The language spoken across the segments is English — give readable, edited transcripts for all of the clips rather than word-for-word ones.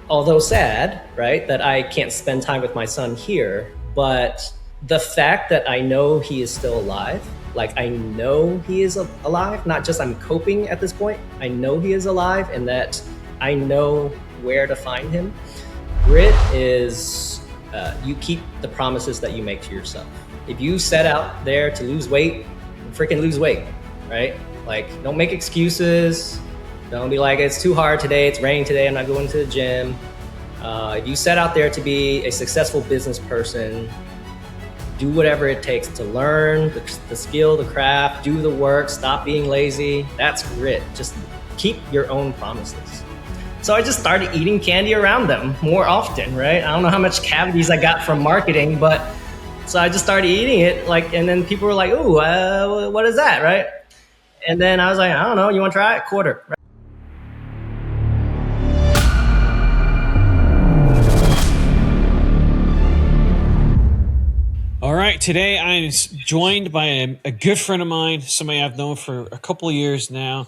although sad, right, that I can't spend time with my son here, but the fact that I know he is still alive, like I know he is alive, not just I'm coping at this point, I know he is alive and that I know where to find him. Grit is you keep the promises that you make to yourself. If you set out there to lose weight, freaking lose weight, right? Like, don't make excuses. Don't be like, it's too hard today, it's raining today, I'm not going to the gym. If you set out there to be a successful business person, do whatever it takes to learn the skill, the craft, do the work, stop being lazy. That's grit. Just keep your own promises. So I just started eating candy around them more often, right? I don't know how much cavities I got from marketing, but so I just started eating it, like, and then people were like, "Ooh, what is that?" Right? And then I was like, "I don't know. You want to try it? Quarter." Right? All right, today I'm joined by a good friend of mine, somebody I've known for a couple of years now.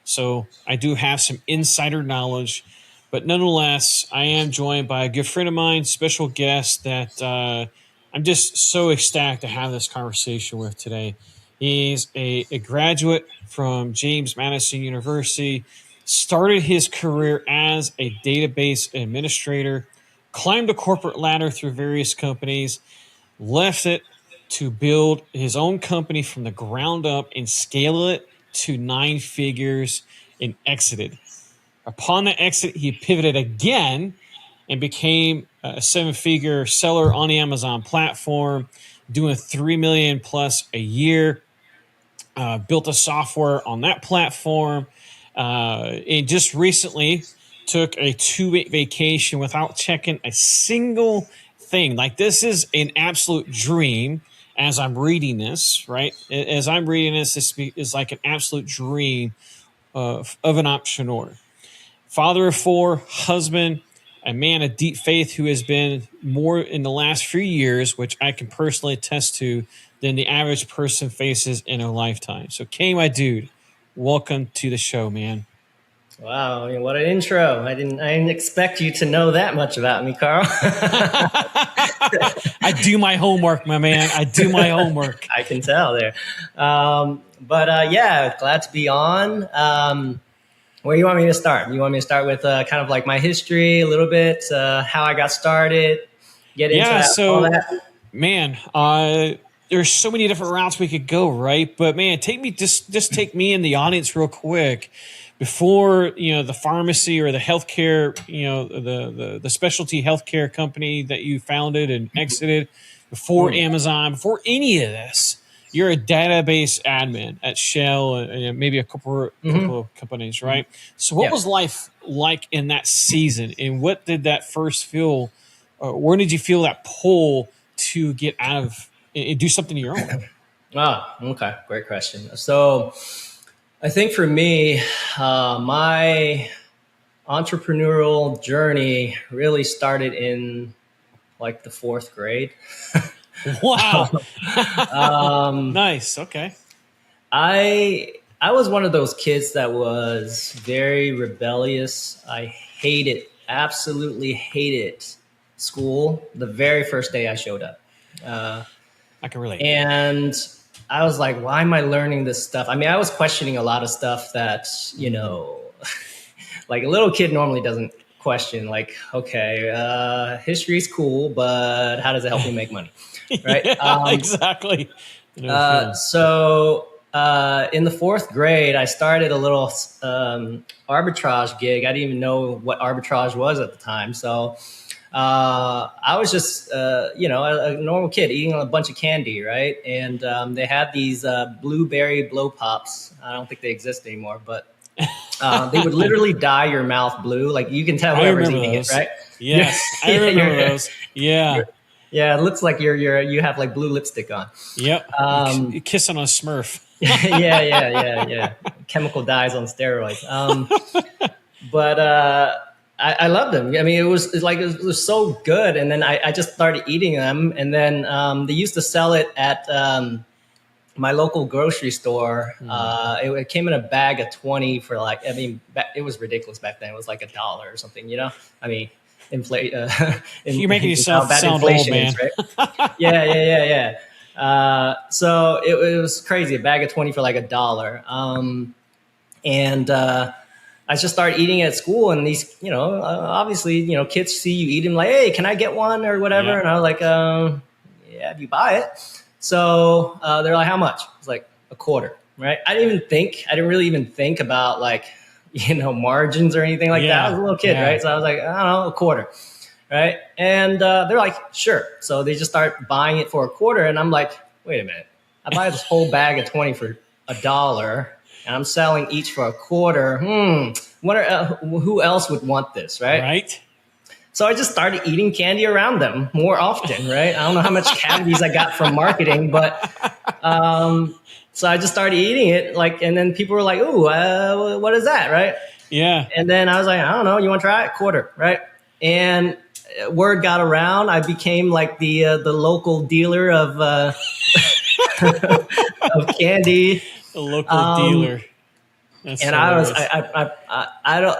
So I do have some insider knowledge, but nonetheless, I am joined by a good friend of mine, special guest that I'm just so ecstatic to have this conversation with today. He's a graduate from James Madison University, started his career as a database administrator, climbed the corporate ladder through various companies, left it to build his own company from the ground up and scale it to 9 figures and exited. Upon the exit, he pivoted again and became a 7-figure seller on the Amazon platform, doing 3 million plus a year. Built a software on that platform, and just recently took a 2-week vacation without checking a single thing. Like, this is an absolute dream. As I'm reading this, right? As I'm reading this is like an absolute dream of an entrepreneur. Father of 4, husband, a man of deep faith who has been more in the last few years, which I can personally attest to, than the average person faces in a lifetime. So, Kay, my dude, welcome to the show, man. Wow, I mean, what an intro. I didn't expect you to know that much about me, Karl. I do my homework, my man. I do my homework. I can tell there. Yeah, glad to be on. Where do you want me to start? You want me to start with kind of like my history, a little bit, how I got started, get into that, all that? Man, there's so many different routes we could go, right? But man, just take me in the audience real quick. Before, the pharmacy or the healthcare, the specialty healthcare company that you founded and exited, before Amazon, before any of this, you're a database admin at Shell and maybe a couple of companies, right? So what was life like in that season, and what did that first feel? Where did you feel that pull to get out of and do something of your own? Okay, great question. So, I think for me, my entrepreneurial journey really started in like the 4th grade. Wow. Nice. Okay. I was one of those kids that was very rebellious. I absolutely hated school the very first day I showed up. I can relate. And I was like, why am I learning this stuff? I mean, I was questioning a lot of stuff that, like a little kid normally doesn't question. Like, okay, history's cool, but how does it help me make money? Right? Yeah, exactly. So in the 4th grade, I started a little arbitrage gig. I didn't even know what arbitrage was at the time. So I was just, a normal kid eating a bunch of candy, right? And they had these blueberry blow pops. I don't think they exist anymore, but they would literally dye your mouth blue. Like, you can tell whoever's eating it, right? Yes, I remember those. Yeah. Yeah, it looks like you have like blue lipstick on. Yep. You're kissing on a Smurf. Yeah. Chemical dyes on steroids. But I loved them. I mean, it was so good. And then I just started eating them. And then they used to sell it at my local grocery store. It came in a bag of 20 for like, I mean, it was ridiculous back then. It was like $1 or something, you know? I mean, inflate, You're making how yourself bad sound old, inflation is, man. right? Yeah. So it was crazy. A bag of 20 for like $1. And I just started eating at school, and these, obviously, kids see you eating, like, hey, can I get one or whatever? Yeah. And I was like, yeah, if you buy it. So they're like, how much? It's like a quarter, right? I didn't really even think about like, margins or anything like that. I was a little kid, right? So I was like, I don't know, a quarter, right? And they're like, sure. So they just start buying it for a quarter, and I'm like, wait a minute, I buy this whole bag of 20 for $1, and I'm selling each for a quarter. Who else would want this, right? Right. So I just started eating candy around them more often, right? I don't know how much cavities I got from marketing, but so I just started eating it, like, and then people were like, "Ooh, what is that?" Right? Yeah. And then I was like, "I don't know. You want to try it? Quarter, right?" And word got around. I became like the local dealer of of candy. A local dealer. That's And hilarious. I don't,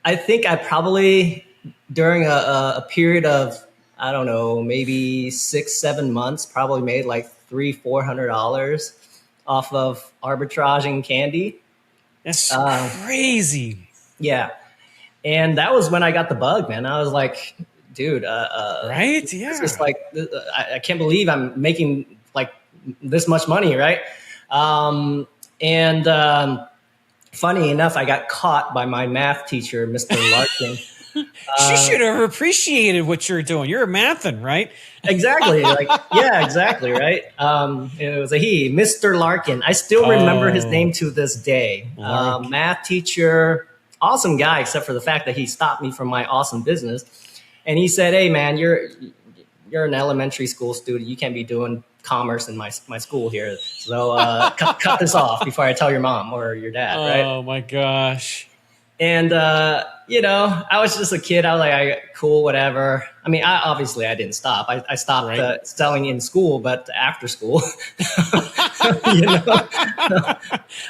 I think I probably, during a period of, I don't know, maybe 6-7 months, probably made like $300-400 off of arbitraging candy. That's crazy. Yeah. And that was when I got the bug, man. I was like, dude, Right? Yeah. it's just like, I can't believe I'm making like this much money, right? And funny enough, I got caught by my math teacher, Mr. Larkin. She should have appreciated what you're doing. You're a mathin', right? Exactly. Like, yeah, exactly. Right. It was a he, Mr. Larkin. I still remember his name to this day. Math teacher, awesome guy, except for the fact that he stopped me from my awesome business. And he said, hey, man, you're an elementary school student. You can't be doing commerce in my school here. So cut this off before I tell your mom or your dad. Right. Oh, my gosh. And, I was just a kid. I was like, cool, whatever. I mean, I didn't stop. I stopped selling in school, but after school,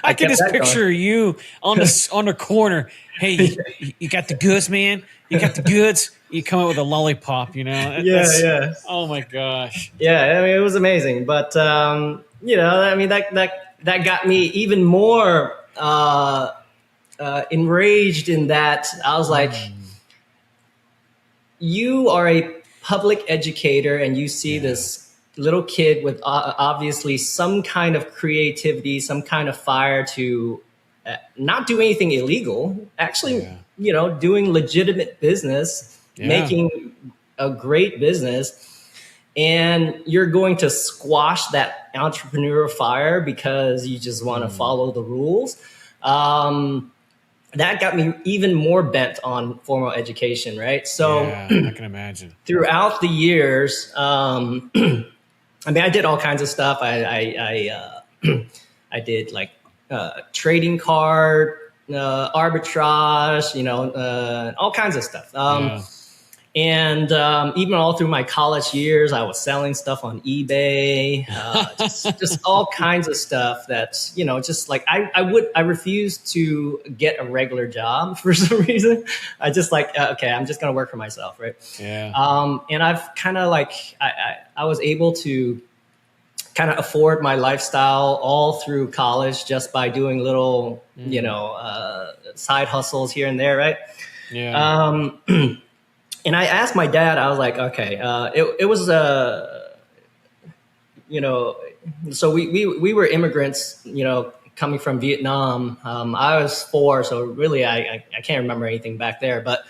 I can just picture you on the corner. Hey, you got the goods, man. You got the goods. You come out with a lollipop, Yeah. Oh my gosh. Yeah, I mean, it was amazing. But I mean, that got me even more enraged in that I was like, you are a public educator and you see this little kid with obviously some kind of creativity, some kind of fire to not do anything illegal, actually, doing legitimate business, making a great business. And you're going to squash that entrepreneur fire because you just want to follow the rules. That got me even more bent on formal education, right? So I can imagine. Throughout the years, I mean, I did all kinds of stuff. I did like trading card, arbitrage, all kinds of stuff. And even all through my college years, I was selling stuff on eBay, just all kinds of stuff that's, just like I refused to get a regular job for some reason. I just like, okay, I'm just going to work for myself. Right. Yeah. And I've kind of like, I was able to kind of afford my lifestyle all through college just by doing little, side hustles here and there. Right. Yeah. And I asked my dad, I was like, okay, it was, so we were immigrants, coming from Vietnam. I was 4, so really I can't remember anything back there. But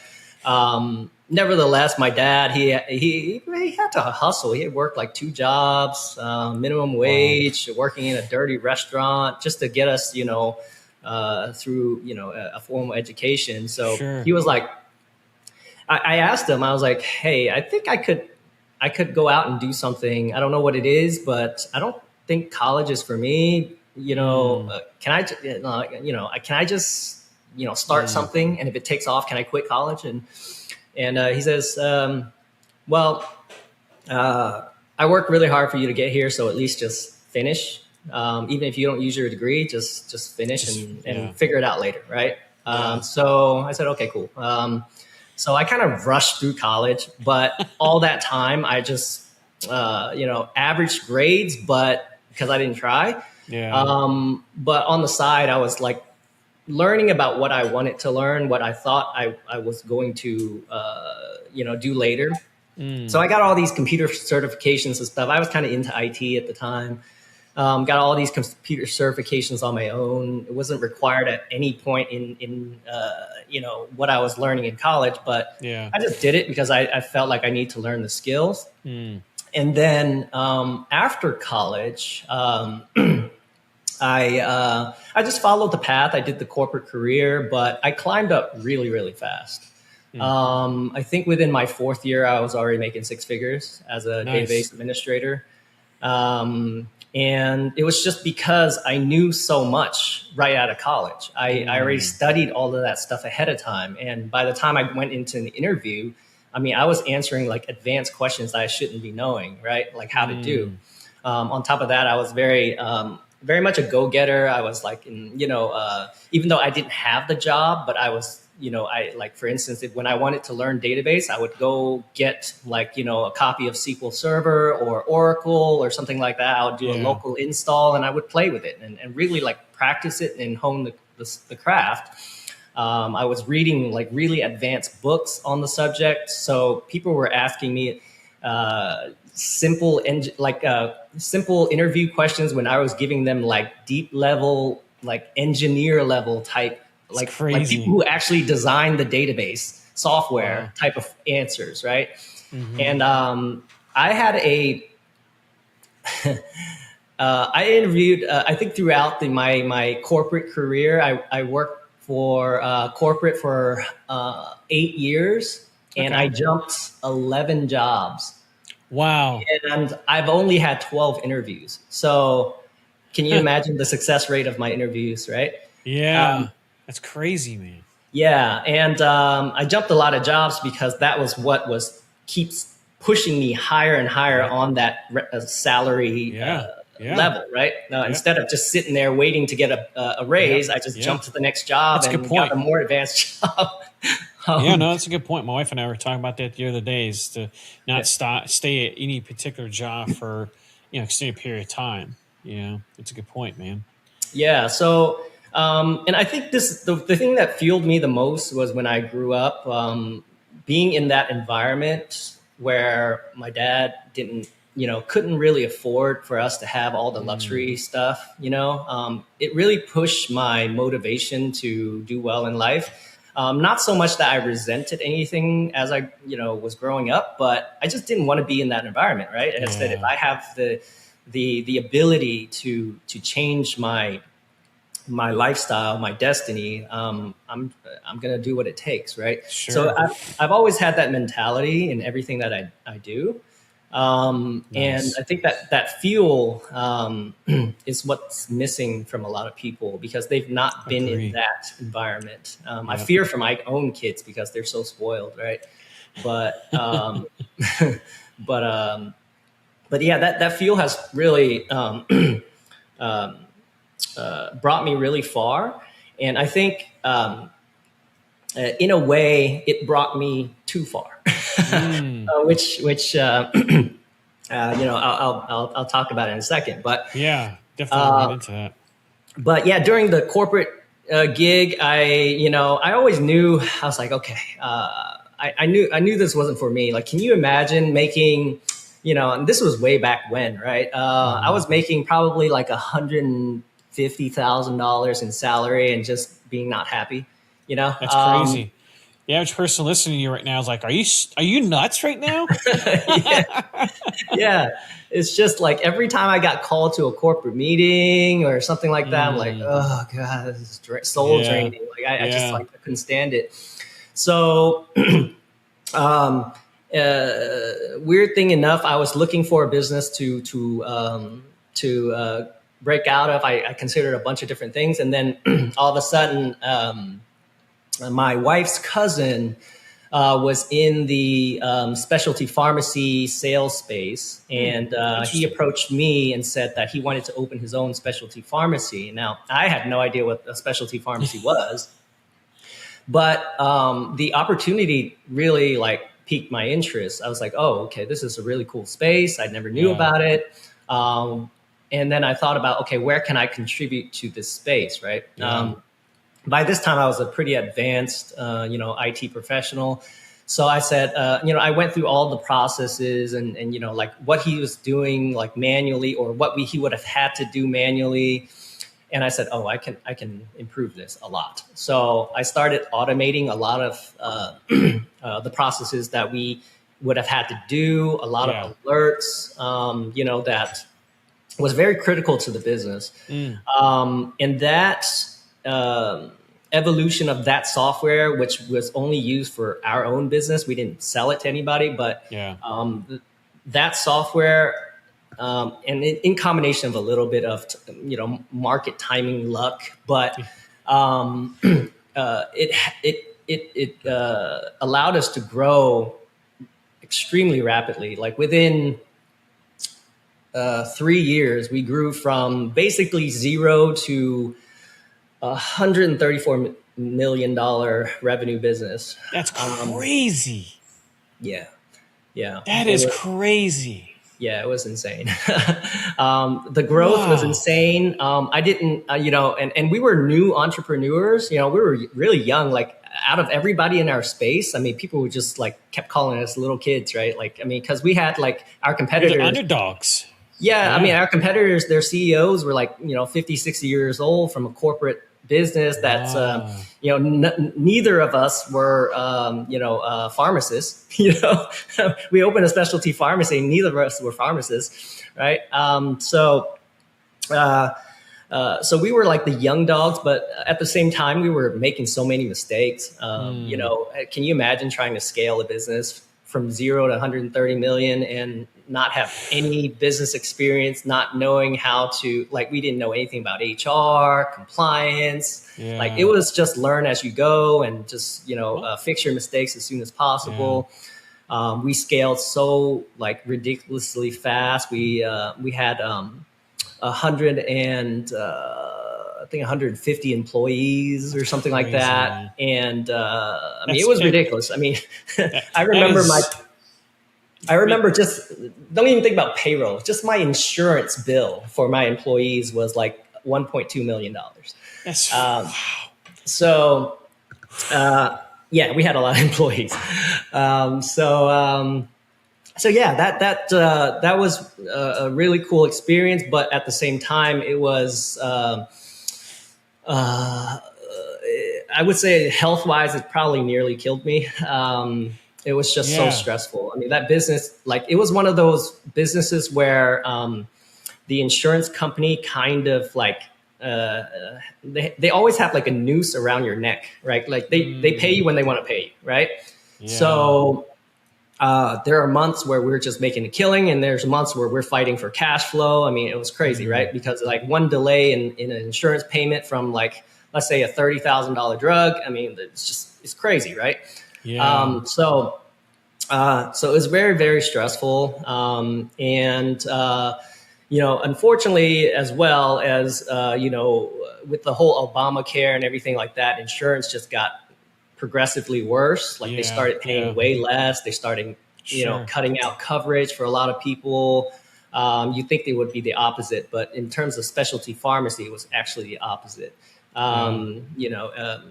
nevertheless, my dad, he had to hustle. He had worked like 2 jobs, minimum wage, working in a dirty restaurant just to get us, through, a formal education. So He was like, I asked him, I was like, hey, I think I could go out and do something. I don't know what it is, but I don't think college is for me. Can I just, start something? And if it takes off, can I quit college? And he says, I worked really hard for you to get here. So at least just finish. Even if you don't use your degree, just finish Just and yeah. figure it out later, right? Yeah. So I said, okay, cool. So I kind of rushed through college, but all that time I just, average grades, but because I didn't try. Yeah. But on the side, I was like learning about what I wanted to learn, what I thought I was going to, do later. So Mm. I got all these computer certifications and stuff. I was kind of into IT at the time. Got all these computer certifications on my own. It wasn't required at any point in what I was learning in college, but Yeah. I just did it because I felt like I need to learn the skills. Mm. And then after college, I just followed the path. I did the corporate career, but I climbed up really really fast. Mm. I think within my fourth year, I was already making six figures as a Nice. database administrator. And it was just because I knew so much right out of college. I already Mm. studied all of that stuff ahead of time. And by the time I went into an interview, I mean, I was answering like advanced questions that I shouldn't be knowing, right? Like how to do. Mm. On top of that, I was very much a go-getter. I was like, even though I didn't have the job, but I was, I like, for instance, when I wanted to learn database, I would go get like, a copy of SQL Server or Oracle or something like that. I would do a Yeah. local install and I would play with it and really like practice it and hone the craft. I was reading like really advanced books on the subject. So people were asking me, simple interview questions when I was giving them like deep level, like engineer level type, It's like people crazy. who actually design the database software Wow. type of answers, right? Mm-hmm. And I had I interviewed. I think throughout my corporate career, I worked for corporate for 8 years, and I Okay. jumped 11 jobs Wow. and I've only had 12 interviews. So can you imagine the success rate of my interviews, right? Um, Yeah. That's crazy, man. yeah, and I jumped a lot of jobs because that was what was keeps pushing me higher and higher Yep. on that salary Yeah. Yeah. level, right? Yep. Instead of just sitting there waiting to get a Yep. raise, I just Yeah. jumped to the next job That's a good and got point. a more advanced job. Yeah, um, no, that's a good point. My wife and I were talking about that the other day is to not yeah. stay at any particular job for, extended period of time. It's a good point, man. Yeah. So, and I think the thing that fueled me the most was when I grew up, being in that environment where my dad didn't, couldn't really afford for us to have all the Mm. luxury stuff. It really pushed my motivation to do well in life. Not so much that I resented anything as I, was growing up, but I just didn't want to be in that environment, right? And I said, if Yeah. I have the ability to change my lifestyle, my destiny, I'm gonna do what it takes, right? So Sure. I've always had that mentality in everything that I do, and Nice. I think that fuel is what's missing from a lot of people because they've not been in Agree. that environment. I Yep. fear for my own kids because they're so spoiled, right? But but but yeah, that fuel has really brought me really far. And I think, in a way, it brought me too far, Mm. which I'll talk about it in a second. Yeah, definitely want to get into that. But yeah, during the corporate gig, I always knew I was like, okay, I knew this wasn't for me. Like, can you imagine making, and this was way back when, right? I Hmm. was making probably like $150,000 in salary and just being not happy, you know. That's crazy. The average person listening to you right now is like, "Are you nuts right now?" Yeah, yeah. It's just like every time I got called to a corporate meeting or something like that, I'm like, Mm. oh god, this is soul Yeah. draining. Like I just Yeah. like I couldn't stand it. So, um, weird thing enough, I was looking for a business to break out of. I considered a bunch of different things, and then all of a sudden, my wife's cousin was in the specialty pharmacy sales space, and he approached me and said that he wanted to open his own specialty pharmacy. Now, I had no idea what a specialty pharmacy was, but the opportunity really like piqued my interest. I was like, oh, okay, this is a really cool space. I never knew about it. And then I thought about, okay, where can I contribute to this space, right? By this time, I was a pretty advanced, IT professional. So I said, I went through all the processes and like what he was doing like manually or what he would have had to do manually. And I said, oh, I can improve this a lot. So I started automating a lot of the processes that we would have had to do, a lot of alerts, that was very critical to the business. And that evolution of that software, which was only used for our own business, we didn't sell it to anybody, but that software, and in combination of a little bit of market timing luck, but it allowed us to grow extremely rapidly. Like within 3 years, we grew from basically zero to $134 million revenue business. That's crazy. Yeah. That is crazy. Yeah, it was insane. The growth was insane. I didn't, and we were new entrepreneurs. We were really young. Like out of everybody in our space, I mean, people would just like kept calling us little kids, right? Like, I mean, because we had like our competitors, the underdogs. Yeah, I mean, our competitors, their CEOs were like 50, 60 years old from a corporate business that's neither of us were pharmacists. We opened a specialty pharmacy, neither of us were pharmacists, right? So we were like the young dogs, but at the same time we were making so many mistakes. Can you imagine trying to scale a business from 0 to 130 million and not have any business experience, not knowing how to, like, we didn't know anything about HR, compliance. Like it was just learn as you go and just, fix your mistakes as soon as possible. We scaled so like ridiculously fast. We had 100 and I think 150 employees or something like that. And I mean, it was ridiculous. I mean, I remember just, don't even think about payroll. Just my insurance bill for my employees was like $1.2 million. That's wow. So we had a lot of employees. So yeah, that was a really cool experience. But at the same time, it was, I would say health-wise, it probably nearly killed me. It was just so stressful. I mean, that business, like it was one of those businesses where the insurance company kind of like, they always have like a noose around your neck, right? Like they pay you when they want to pay you, right? Yeah. So there are months where we're just making a killing, and there's months where we're fighting for cash flow. I mean, it was crazy, right? Because like one delay in an insurance payment from like, let's say a $30,000 drug, I mean, it's crazy, right? Yeah. So it was very, very stressful. Unfortunately, as well as, with the whole Obamacare and everything like that, insurance just got progressively worse. Like they started paying way less. They started, cutting out coverage for a lot of people. You think they would be the opposite, but in terms of specialty pharmacy, it was actually the opposite.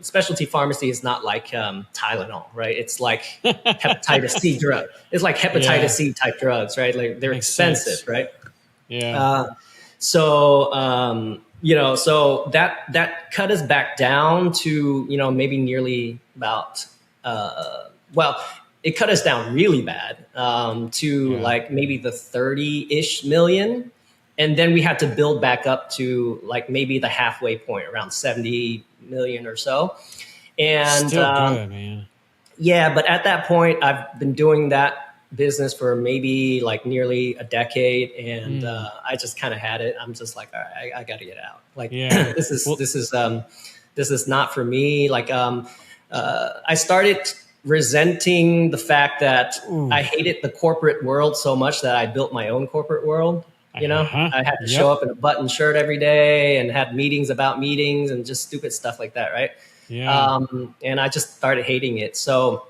Specialty pharmacy is not like Tylenol, right? It's like hepatitis C drug. It's like hepatitis C type drugs, right? Like they're expensive, right? Yeah. So that cut us back down to, maybe nearly about, it cut us down really bad to like maybe the 30-ish million. And then we had to build back up to like maybe the halfway point, around 70 million or so. And still good, man. Yeah, but at that point, I've been doing that business for maybe like nearly a decade, and I just kind of had it. I'm just like, all right, I got to get out. Like this is not for me. Like I started resenting the fact that Ooh. I hated the corporate world so much that I built my own corporate world. You know, Uh-huh. I had to Yep. show up in a button shirt every day and had meetings about meetings and just stupid stuff like that, right? Yeah. And I just started hating it. So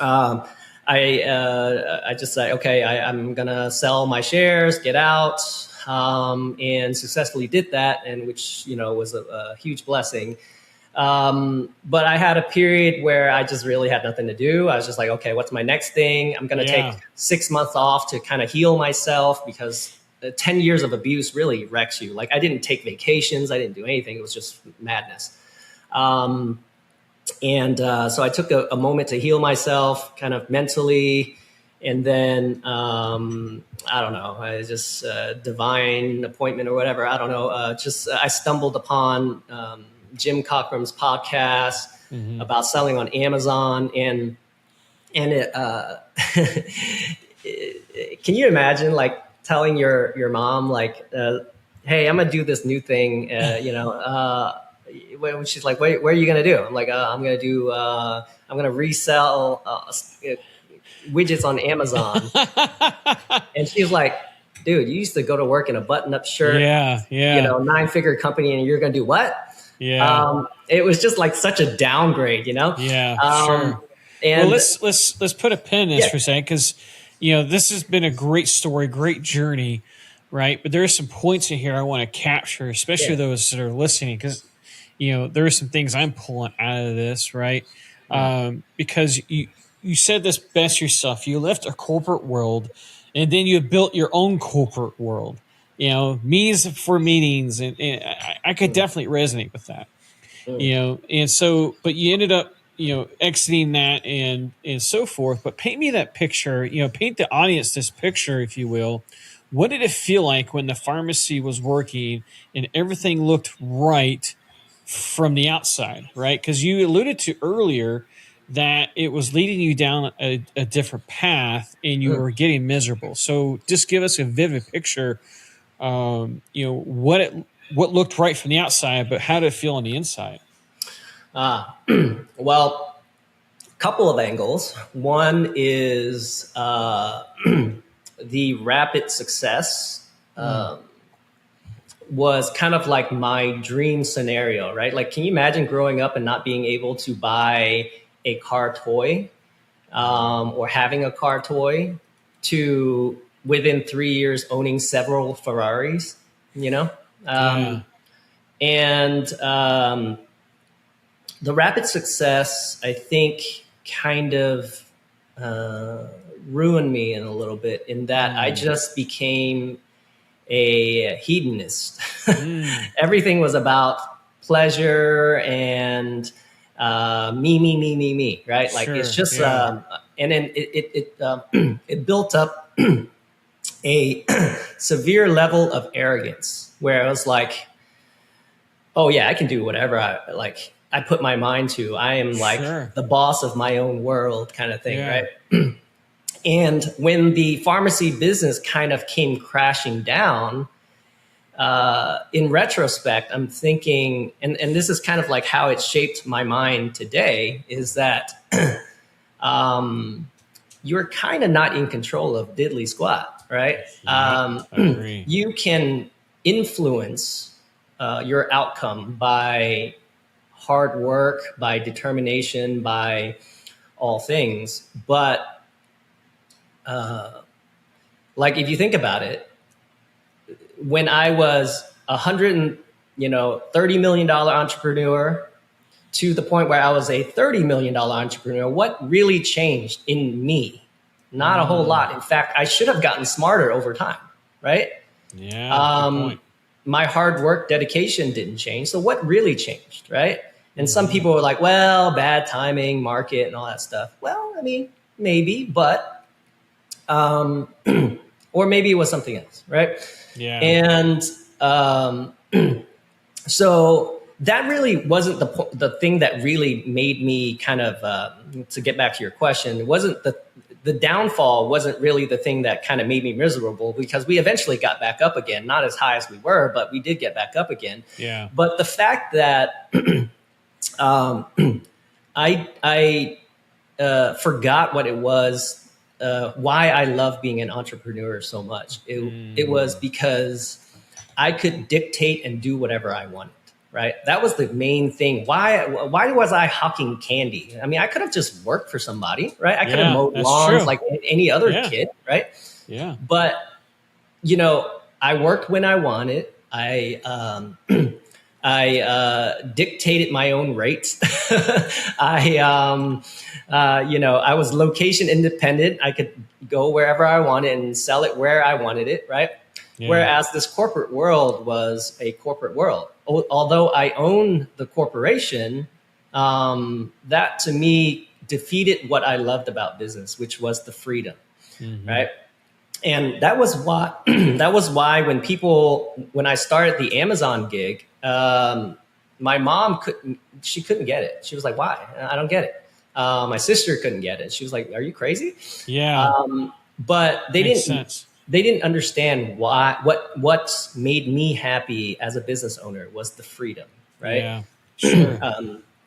um, I just said, okay, I'm gonna sell my shares, get out, and successfully did that, and which was a huge blessing. But I had a period where I just really had nothing to do. I was just like, okay, what's my next thing? I'm gonna take 6 months off to kind of heal myself, because 10 years of abuse really wrecks you. Like, I didn't take vacations, I didn't do anything. It was just madness. So I took a moment to heal myself, kind of mentally, and then I don't know, I just divine appointment or whatever. I don't know. I stumbled upon Jim Cockram's podcast about selling on Amazon, and it. Can you imagine, like, telling your mom, like, "Hey, I'm gonna do this new thing," when she's like, "Where are you gonna do?" I'm like, "I'm gonna resell widgets on Amazon." And she's like, "Dude, you used to go to work in a button-up shirt, Yeah. 9-figure company, and you're gonna do what?" Yeah. It was just like such a downgrade, Yeah. Sure. Well, And let's put a pin in this yeah, for a second, because this has been a great story, great journey, right? But there are some points in here I want to capture, especially yeah, those that are listening, because there are some things I'm pulling out of this, right? Because you said this best yourself. You left a corporate world, and then you built your own corporate world. Meetings for meetings, and I could definitely resonate with that. And so, but you ended up exiting that and so forth. But paint me that picture. Paint the audience this picture, if you will. What did it feel like when the pharmacy was working and everything looked right from the outside, right? Because you alluded to earlier that it was leading you down a different path and you were getting miserable. So just give us a vivid picture. What looked right from the outside, but how did it feel on the inside? well, couple of angles. One is the rapid success was kind of like my dream scenario, right? Like, can you imagine growing up and not being able to buy a car toy, or having a car toy, to within 3 years owning several Ferraris, you know? Yeah. And the rapid success, I think, kind of ruined me in a little bit, in that I just became a hedonist. Everything was about pleasure and me, right? Like, it's just, and then it built up a severe level of arrogance, where I was like, oh yeah, I can do whatever I put my mind to. I am like the boss of my own world, kind of thing, right? And when the pharmacy business kind of came crashing down, in retrospect, I'm thinking, and this is kind of like how it shaped my mind today, is that you're kind of not in control of diddly squat, right? I agree. You can influence your outcome by hard work, by determination, by all things. But like, if you think about it, when I was $130 million entrepreneur, to the point where I was a $30 million entrepreneur, what really changed in me? Not a whole lot. In fact, I should have gotten smarter over time, right? Yeah, good point. My hard work, dedication didn't change. So what really changed, right? And some people were like, well, bad timing, market, and all that stuff. Well, I mean, maybe, but, or maybe it was something else, right? Yeah. And so that really wasn't the thing that really made me kind of, to get back to your question, it wasn't the downfall wasn't really the thing that kind of made me miserable, because we eventually got back up again, not as high as we were, but we did get back up again. Yeah. But the fact that I forgot what it was, why I love being an entrepreneur so much. It was because I could dictate and do whatever I wanted. Right. That was the main thing. Why was I hawking candy? I mean, I could have just worked for somebody, right? I could have mowed lawns true. like any other kid, right? Yeah. But, I worked when I wanted. I dictated my own rates. I was location independent. I could go wherever I wanted and sell it where I wanted it, right? Yeah. Whereas this corporate world was a corporate world. Although I own the corporation, that to me defeated what I loved about business, which was the freedom, right? And that was why when I started the Amazon gig, my mom couldn't get it. She was like, "Why? I don't get it." My sister couldn't get it. She was like, "Are you crazy?" Yeah. But they Makes didn't. Sense. They didn't understand what made me happy as a business owner was the freedom, right? Yeah, sure.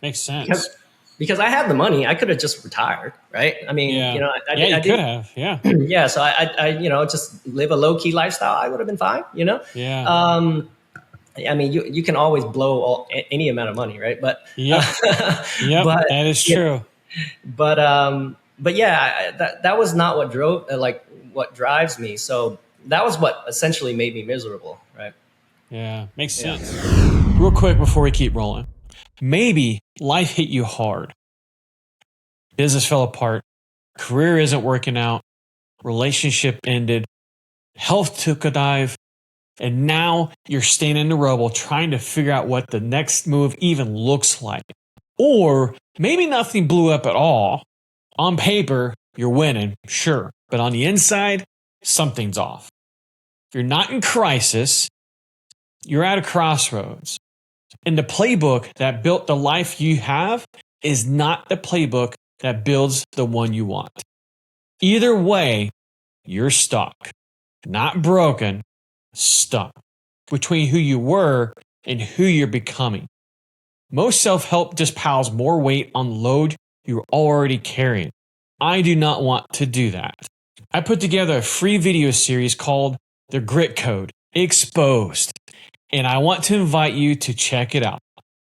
Makes sense. Because I had the money, I could have just retired, right? I mean, I could have, yeah. Yeah, so I just live a low key lifestyle. I would have been fine, Yeah. I mean, you can always blow any amount of money, right? But yeah, that is true. But yeah, that was not what drove what drives me. So that was what essentially made me miserable, right? Yeah, makes sense. Real quick before we keep rolling, maybe life hit you hard. Business fell apart. Career isn't working out. Relationship ended. Health took a dive. And now you're staying in the rubble trying to figure out what the next move even looks like. Or maybe nothing blew up at all. On paper, you're winning, sure. But on the inside, something's off. If you're not in crisis, you're at a crossroads. And the playbook that built the life you have is not the playbook that builds the one you want. Either way, you're stuck. Not broken, stuck. Between who you were and who you're becoming. Most self-help just piles more weight on the load you're already carrying. I do not want to do that. I put together a free video series called The Grit Code Exposed, and I want to invite you to check it out.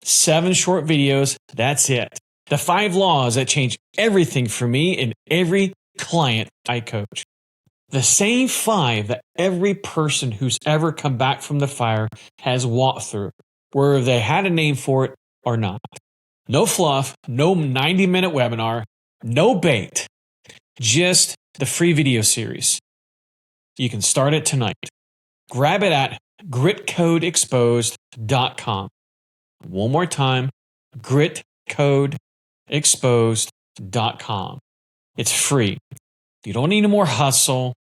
7 short videos, that's it. The 5 laws that change everything for me and every client I coach. The same 5 that every person who's ever come back from the fire has walked through, whether they had a name for it or not. No fluff, no 90-minute webinar, no bait, just the free video series. You can start it tonight. Grab it at gritcodeexposed.com. One more time, gritcodeexposed.com. It's free. You don't need more hustle.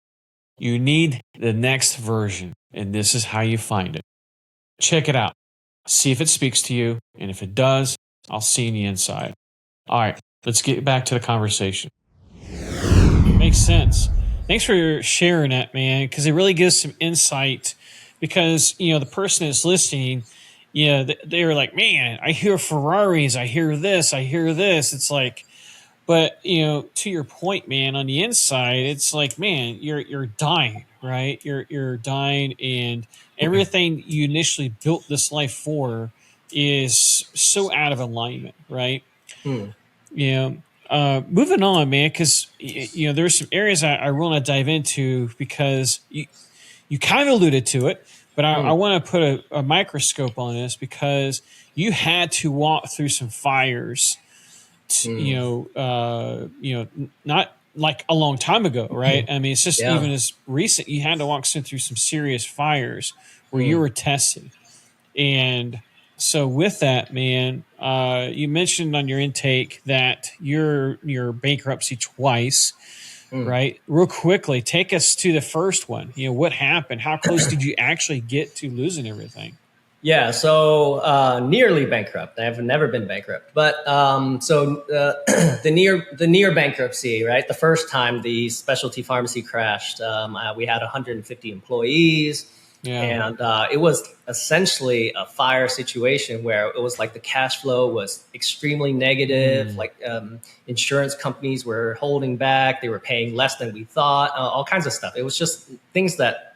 You need the next version, and this is how you find it. Check it out. See if it speaks to you, and if it does, I'll see you on the inside. All right, let's get back to the conversation. Makes sense. Thanks for sharing that, man, because it really gives some insight. Because the person that's listening, they were like, man, I hear Ferraris, I hear this. It's like, but to your point, man, on the inside, it's like, man, you're dying, right? You're dying, and everything you initially built this life for is so out of alignment, right? Moving on, man, because there's some areas I want to dive into, because you kind of alluded to it, but I want to put a microscope on this, because you had to walk through some fires. Not like a long time ago, right? I mean, it's just even as recent. You had to walk through some serious fires where you were tested. And so with that, man, you mentioned on your intake that your bankruptcy twice, right? Real quickly, take us to the first one. What happened? How close did you actually get to losing everything? Yeah, so nearly bankrupt. I've never been bankrupt, but the near bankruptcy, right? The first time the specialty pharmacy crashed, we had 150 employees. Yeah. And it was essentially a fire situation where it was like the cash flow was extremely negative. Like insurance companies were holding back; they were paying less than we thought. All kinds of stuff. It was just things that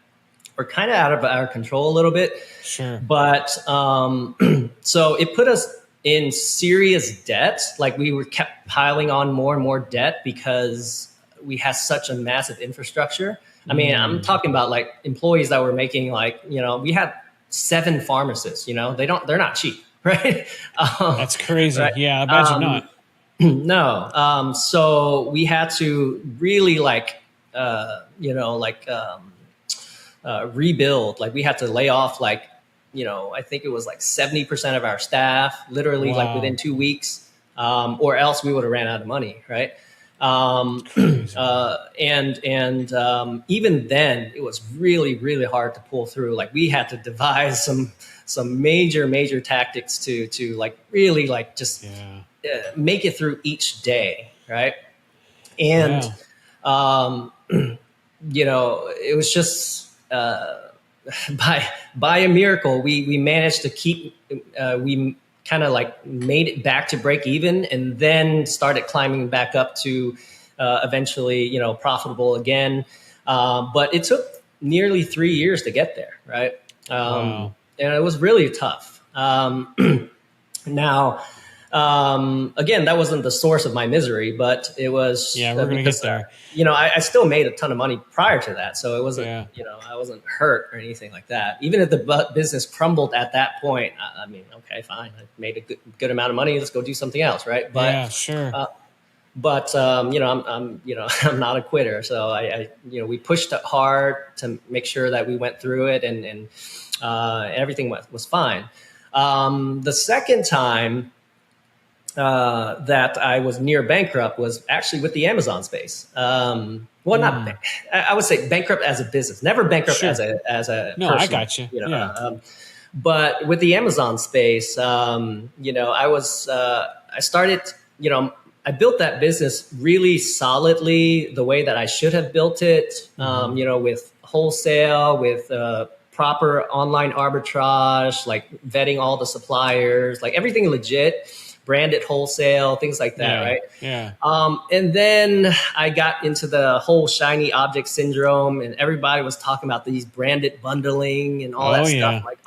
were kind of out of our control a little bit. Sure. But so it put us in serious debt. Like we were kept piling on more and more debt because we had such a massive infrastructure. I mean, I'm talking about like employees that were making like, we had 7 pharmacists, they're not cheap, right? That's crazy. Right. Yeah, I imagine not. No. So we had to really rebuild. Like we had to lay off I think it was like 70% of our staff, literally like Wow. within 2 weeks, or else we would have ran out of money, right? Crazy. And even then, it was really really hard to pull through. Like we had to devise some major tactics to like really like just make it through each day, right? And it was just by a miracle we managed to keep we kind of like made it back to break even, and then started climbing back up to eventually profitable again. But it took nearly 3 years to get there, right? Wow. And it was really tough. Now, again, that wasn't the source of my misery, but it was. Yeah, we're gonna get there. I still made a ton of money prior to that, so it wasn't. I wasn't hurt or anything like that. Even if the business crumbled at that point, I mean, okay, fine, I made a good amount of money. Let's go do something else, right? But yeah, sure. I'm I'm not a quitter, so I we pushed hard to make sure that we went through it, and everything was fine. The second time that I was near bankrupt was actually with the Amazon space. Not I would say bankrupt as a business, never bankrupt as a no, person, I got you. But with the Amazon space, I started, I built that business really solidly the way that I should have built it, with wholesale, with proper online arbitrage, like vetting all the suppliers, like everything legit, branded wholesale, things like that, right? Yeah. And then I got into the whole shiny object syndrome, and everybody was talking about these branded bundling and all that stuff. Like,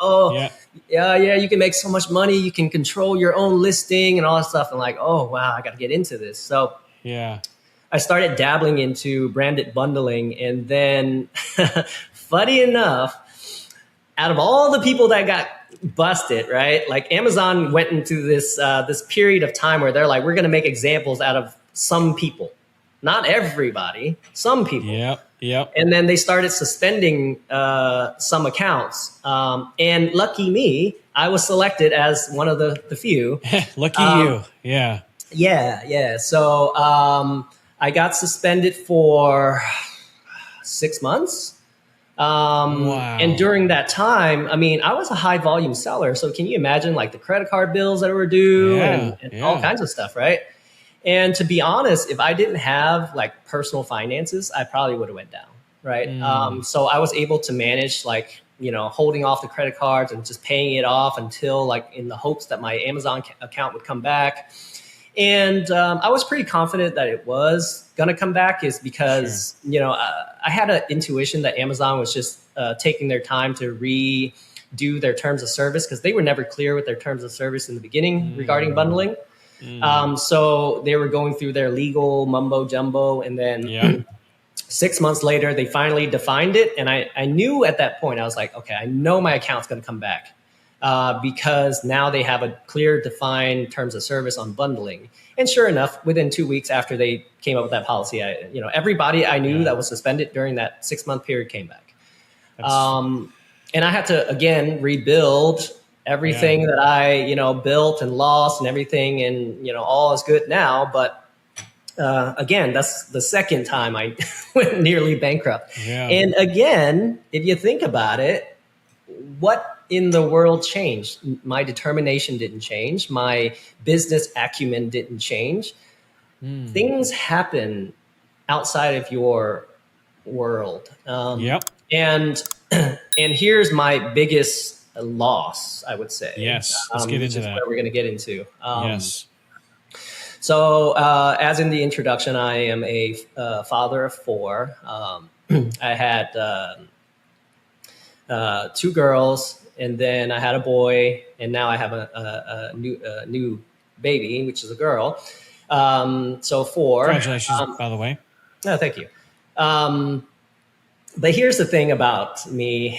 yeah, you can make so much money, you can control your own listing and all that stuff. And like, oh wow, I got to get into this. So I started dabbling into branded bundling, and then, funny enough, out of all the people that got busted, right? Like Amazon went into this period of time where they're like, we're going to make examples out of some people, not everybody, some people. Yep. And then they started suspending some accounts. And lucky me, I was selected as one of the few. Lucky you. Yeah. Yeah. So I got suspended for 6 months. Wow. And during that time, I mean, I was a high volume seller. So can you imagine like the credit card bills that were due and all kinds of stuff, right? And to be honest, if I didn't have like personal finances, I probably would have went down, right? So I was able to manage like, holding off the credit cards and just paying it off until like in the hopes that my Amazon account would come back. And I was pretty confident that it was going to come back, is because, I had an intuition that Amazon was just taking their time to redo their terms of service, because they were never clear with their terms of service in the beginning regarding bundling. So they were going through their legal mumbo jumbo, and then 6 months later, they finally defined it. And I knew at that point, I was like, okay, I know my account's going to come back. Because now they have a clear defined terms of service on bundling. And sure enough, within 2 weeks after they came up with that policy, everybody I knew that was suspended during that 6 month period came back. And I had to, again, rebuild everything that I, built and lost and everything. And, all is good now. But again, that's the second time I went nearly bankrupt. And again, if you think about it, what in the world changed? My determination didn't change. My business acumen didn't change. Things happen outside of your world. And and here's my biggest loss, I would say. Yes, let's get which into is that. where we're going to get into. Yes. So, as in the introduction, I am a father of four. I had two girls, and then I had a boy, and now I have a new baby, which is a girl. So four. Congratulations, by the way. No, thank you. But here's the thing about me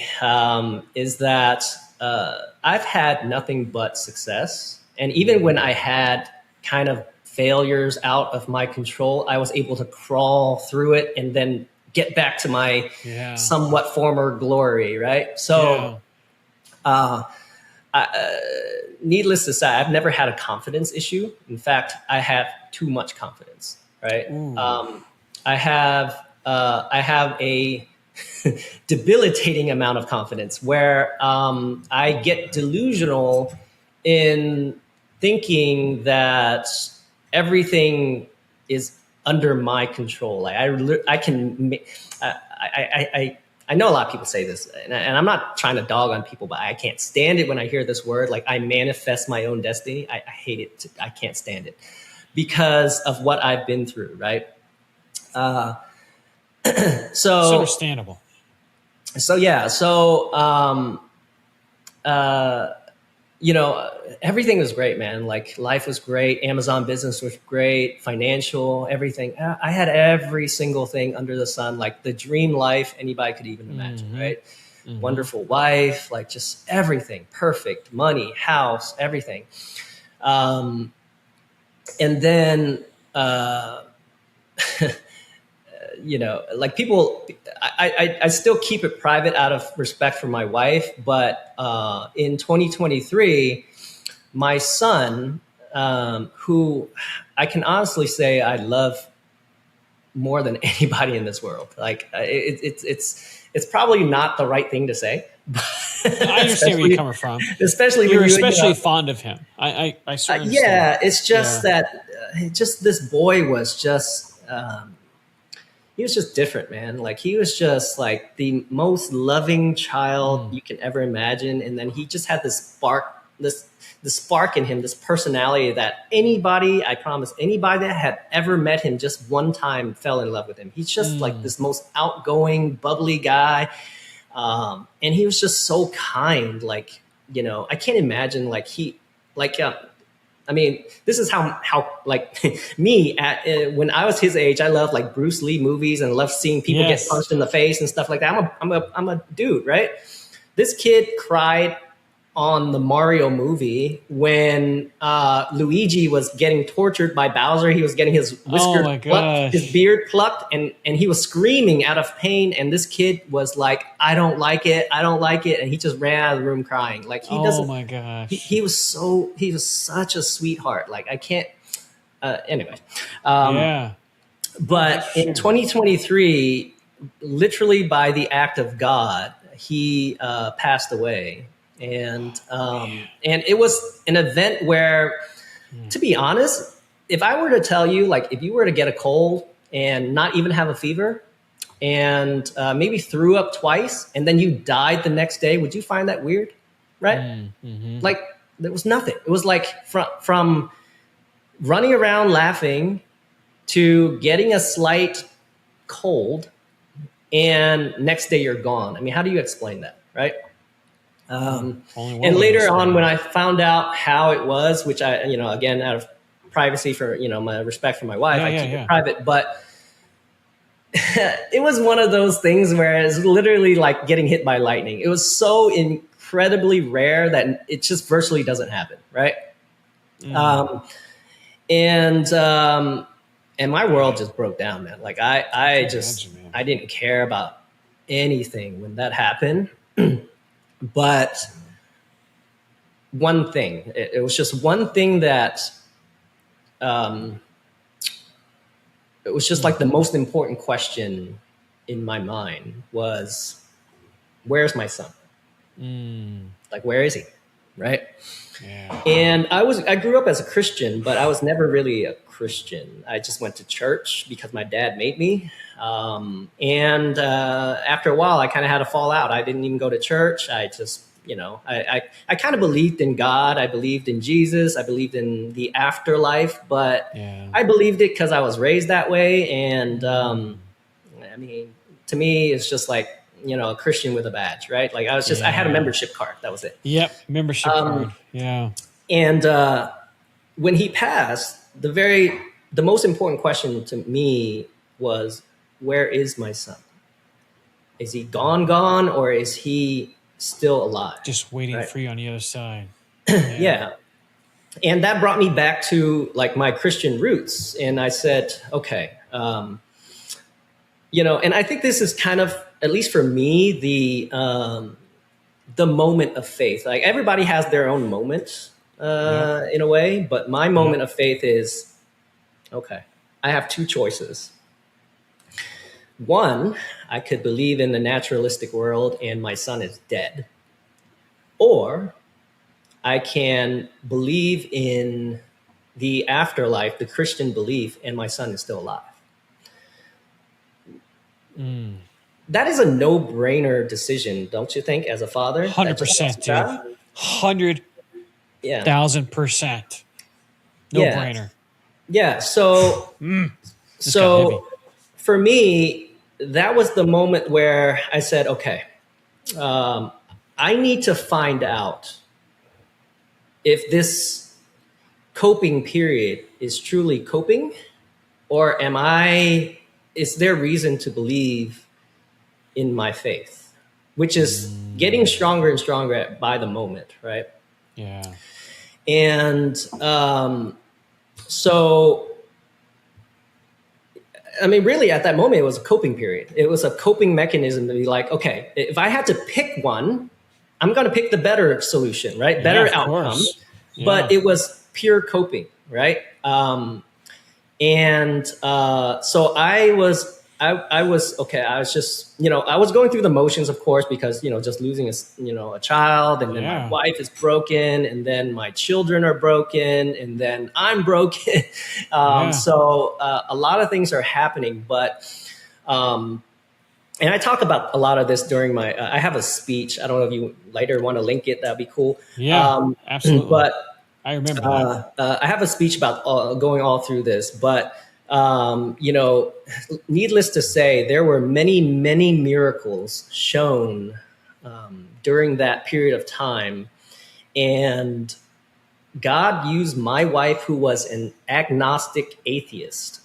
is that I've had nothing but success, and even when I had kind of failures out of my control, I was able to crawl through it and then get back to my somewhat former glory, right? So, needless to say, I've never had a confidence issue. In fact, I have too much confidence, right? I have a debilitating amount of confidence where I get delusional in thinking that everything is under my control. Like I can, I know a lot of people say this, and I'm not trying to dog on people, but I can't stand it when I hear this word. Like I manifest my own destiny. I hate it. I can't stand it because of what I've been through. Right. So It's understandable. So yeah. So you know, everything was great, man. Like life was great. Amazon business was great. Financial, everything. I had every single thing under the sun, like the dream life anybody could even imagine, right? Wonderful wife, like just everything, perfect, money, house, everything. And then, you know, like people, I still keep it private out of respect for my wife. But in 2023, my son, who I can honestly say I love more than anybody in this world. Like it's probably not the right thing to say. I understand where you're coming from. Especially you're when especially fond of him. I certainly understand. Yeah, it's just that just this boy was just he was just different, man. Like he was just like the most loving child you can ever imagine, and then he just had this spark in him, this personality that anybody, I promise, anybody that had ever met him just one time fell in love with him. He's just like this most outgoing, bubbly guy. And he was just so kind. Like, you know, I can't imagine I mean, this is how like me when I was his age, I loved like Bruce Lee movies and loved seeing people get punched in the face and stuff like that. I'm a dude, right? This kid cried on the Mario movie when Luigi was getting tortured by Bowser. He was getting his whiskers plucked, his beard plucked, and he was screaming out of pain. And this kid was like, I don't like it. I don't like it. And he just ran out of the room crying. Like he doesn't. Oh my gosh. He was such a sweetheart. Like I can't, anyway. But in 2023, literally by the act of God, he passed away. And it was an event where, to be honest, if I were to tell you, like, if you were to get a cold and not even have a fever and maybe threw up twice and then you died the next day, would you find that weird? Right? Like, there was nothing. It was like from running around laughing to getting a slight cold and next day you're gone. I mean, how do you explain that? Right? And later on, when I found out how it was, which I, you know, again, out of privacy for, you know, my respect for my wife, I keep it private, but it was one of those things where it's literally like getting hit by lightning. It was so incredibly rare that it just virtually doesn't happen. Right. And my world just broke down, man. Like I didn't care about anything when that happened. But one thing, it was just one thing that it was just like the most important question in my mind was, where's my son? Like, where is he? Right. Yeah. And I grew up as a Christian, but I was never really a Christian. I just went to church because my dad made me. And after a while, I kind of had a fallout. I didn't even go to church. I just, I kind of believed in God. I believed in Jesus. I believed in the afterlife, but Yeah. I believed it because I was raised that way. And I mean, to me, it's just like, a Christian with a badge, right? Like I had a Yeah. membership card. That was it. Yep. Membership card. Yeah. And when he passed, the most important question to me was, where is my son? Is he gone, or is he still alive? Just waiting Right? for you on the other side. Yeah. And that brought me back to like my Christian roots. And I said, okay, and I think this is kind of, at least for me, the moment of faith. Like everybody has their own moment in a way, but my moment of faith is, okay, I have two choices. One, I could believe in the naturalistic world and my son is dead. Or I can believe in the afterlife, the Christian belief, and my son is still alive. That is a no-brainer decision, don't you think, as a father? 100%, dude. 100,000%. No brainer. Yeah. So for me, that was the moment where I said, okay, I need to find out if this coping period is truly coping, or is there reason to believe in my faith, which is getting stronger and stronger by the moment, right? Yeah. And so, I mean, really at that moment, it was a coping period. It was a coping mechanism to be like, okay, if I had to pick one, I'm going to pick the better solution, right? Better outcome. Yeah. But it was pure coping, right? So I was okay. I was just, I was going through the motions, of course, because, just losing a child, and then my wife is broken, and then my children are broken, and then I'm broken. So a lot of things are happening, but, and I talk about a lot of this during I have a speech. I don't know if you later want to link it. That'd be cool. Yeah, absolutely. But I remember that. I have a speech about going all through this, but needless to say, there were many, many miracles shown during that period of time. And God used my wife, who was an agnostic atheist,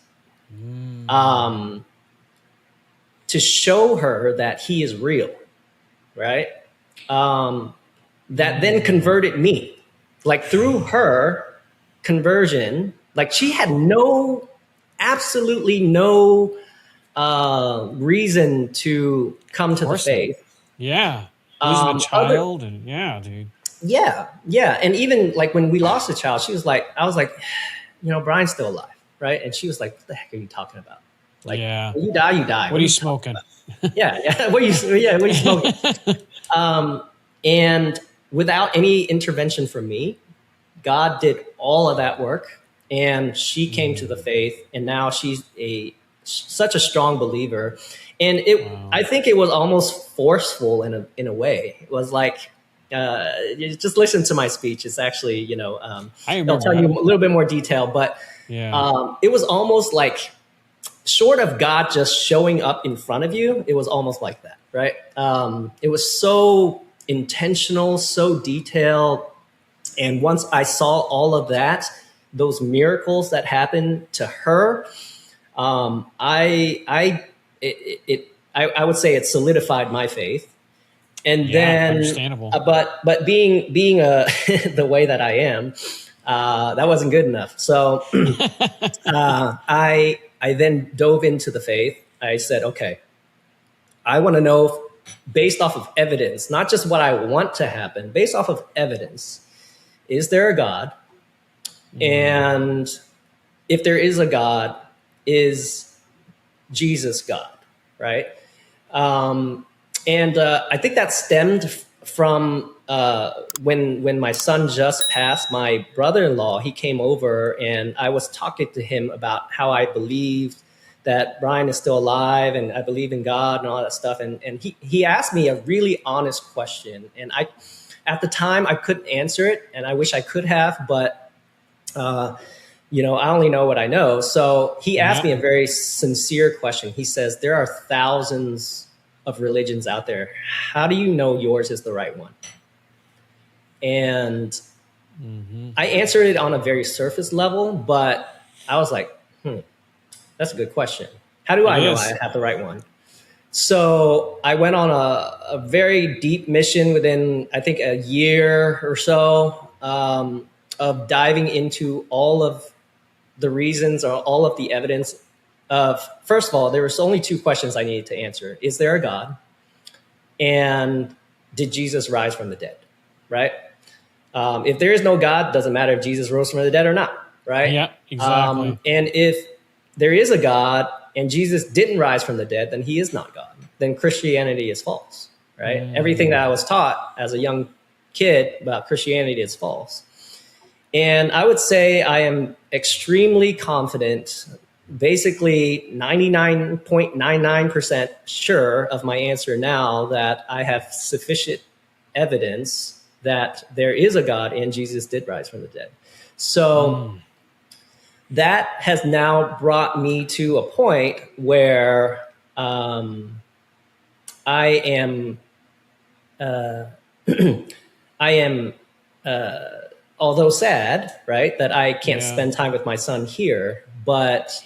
to show her that he is real, right? That then converted me. Like through her conversion, like she had absolutely no reason to come to the faith. Yeah. Losing a child dude. Yeah. And even like when we lost a child, I was like, Brian's still alive, right? And she was like, what the heck are you talking about? Like, when you die, you die. What are you smoking? Yeah. What are you smoking? And without any intervention from me, God did all of that work, and she came to the faith, and now she's such a strong believer. And I think it was almost forceful in a way. It was like, you just listen to my speech. It's actually, I'll tell you a little bit more detail, but it was almost like, short of God just showing up in front of you, it was almost like that, right? It was so intentional, so detailed. And once I saw all of that, those miracles that happened to her, I would say it solidified my faith. And then, understandable. But being the way that I am, that wasn't good enough. So I then dove into the faith. I said, okay, I want to know, based off of evidence, not just what I want to happen, based off of evidence, is there a God? And if there is a God, is Jesus God, right? And I think that stemmed from when my son just passed, my brother-in-law, he came over, and I was talking to him about how I believed that Brian is still alive and I believe in God and all that stuff. And he asked me a really honest question. And at the time, I couldn't answer it, and I wish I could have, but I only know what I know. So he asked me a very sincere question. He says, there are thousands of religions out there. How do you know yours is the right one? And I answered it on a very surface level, but I was like, that's a good question. How do I know I have the right one? So I went on a very deep mission within, I think, a year or so of diving into all of the reasons or all of the evidence of, first of all, there was only two questions I needed to answer. Is there a God? And did Jesus rise from the dead? Right? If there is no God, doesn't matter if Jesus rose from the dead or not. Right? Yeah, exactly. And if there is a God and Jesus didn't rise from the dead, then he is not God. Then Christianity is false. Right? Everything that I was taught as a young kid about Christianity is false. And I would say I am extremely confident, basically 99.99% sure of my answer now, that I have sufficient evidence that there is a God and Jesus did rise from the dead. So that has now brought me to a point where I am although sad, right, that I can't spend time with my son here, but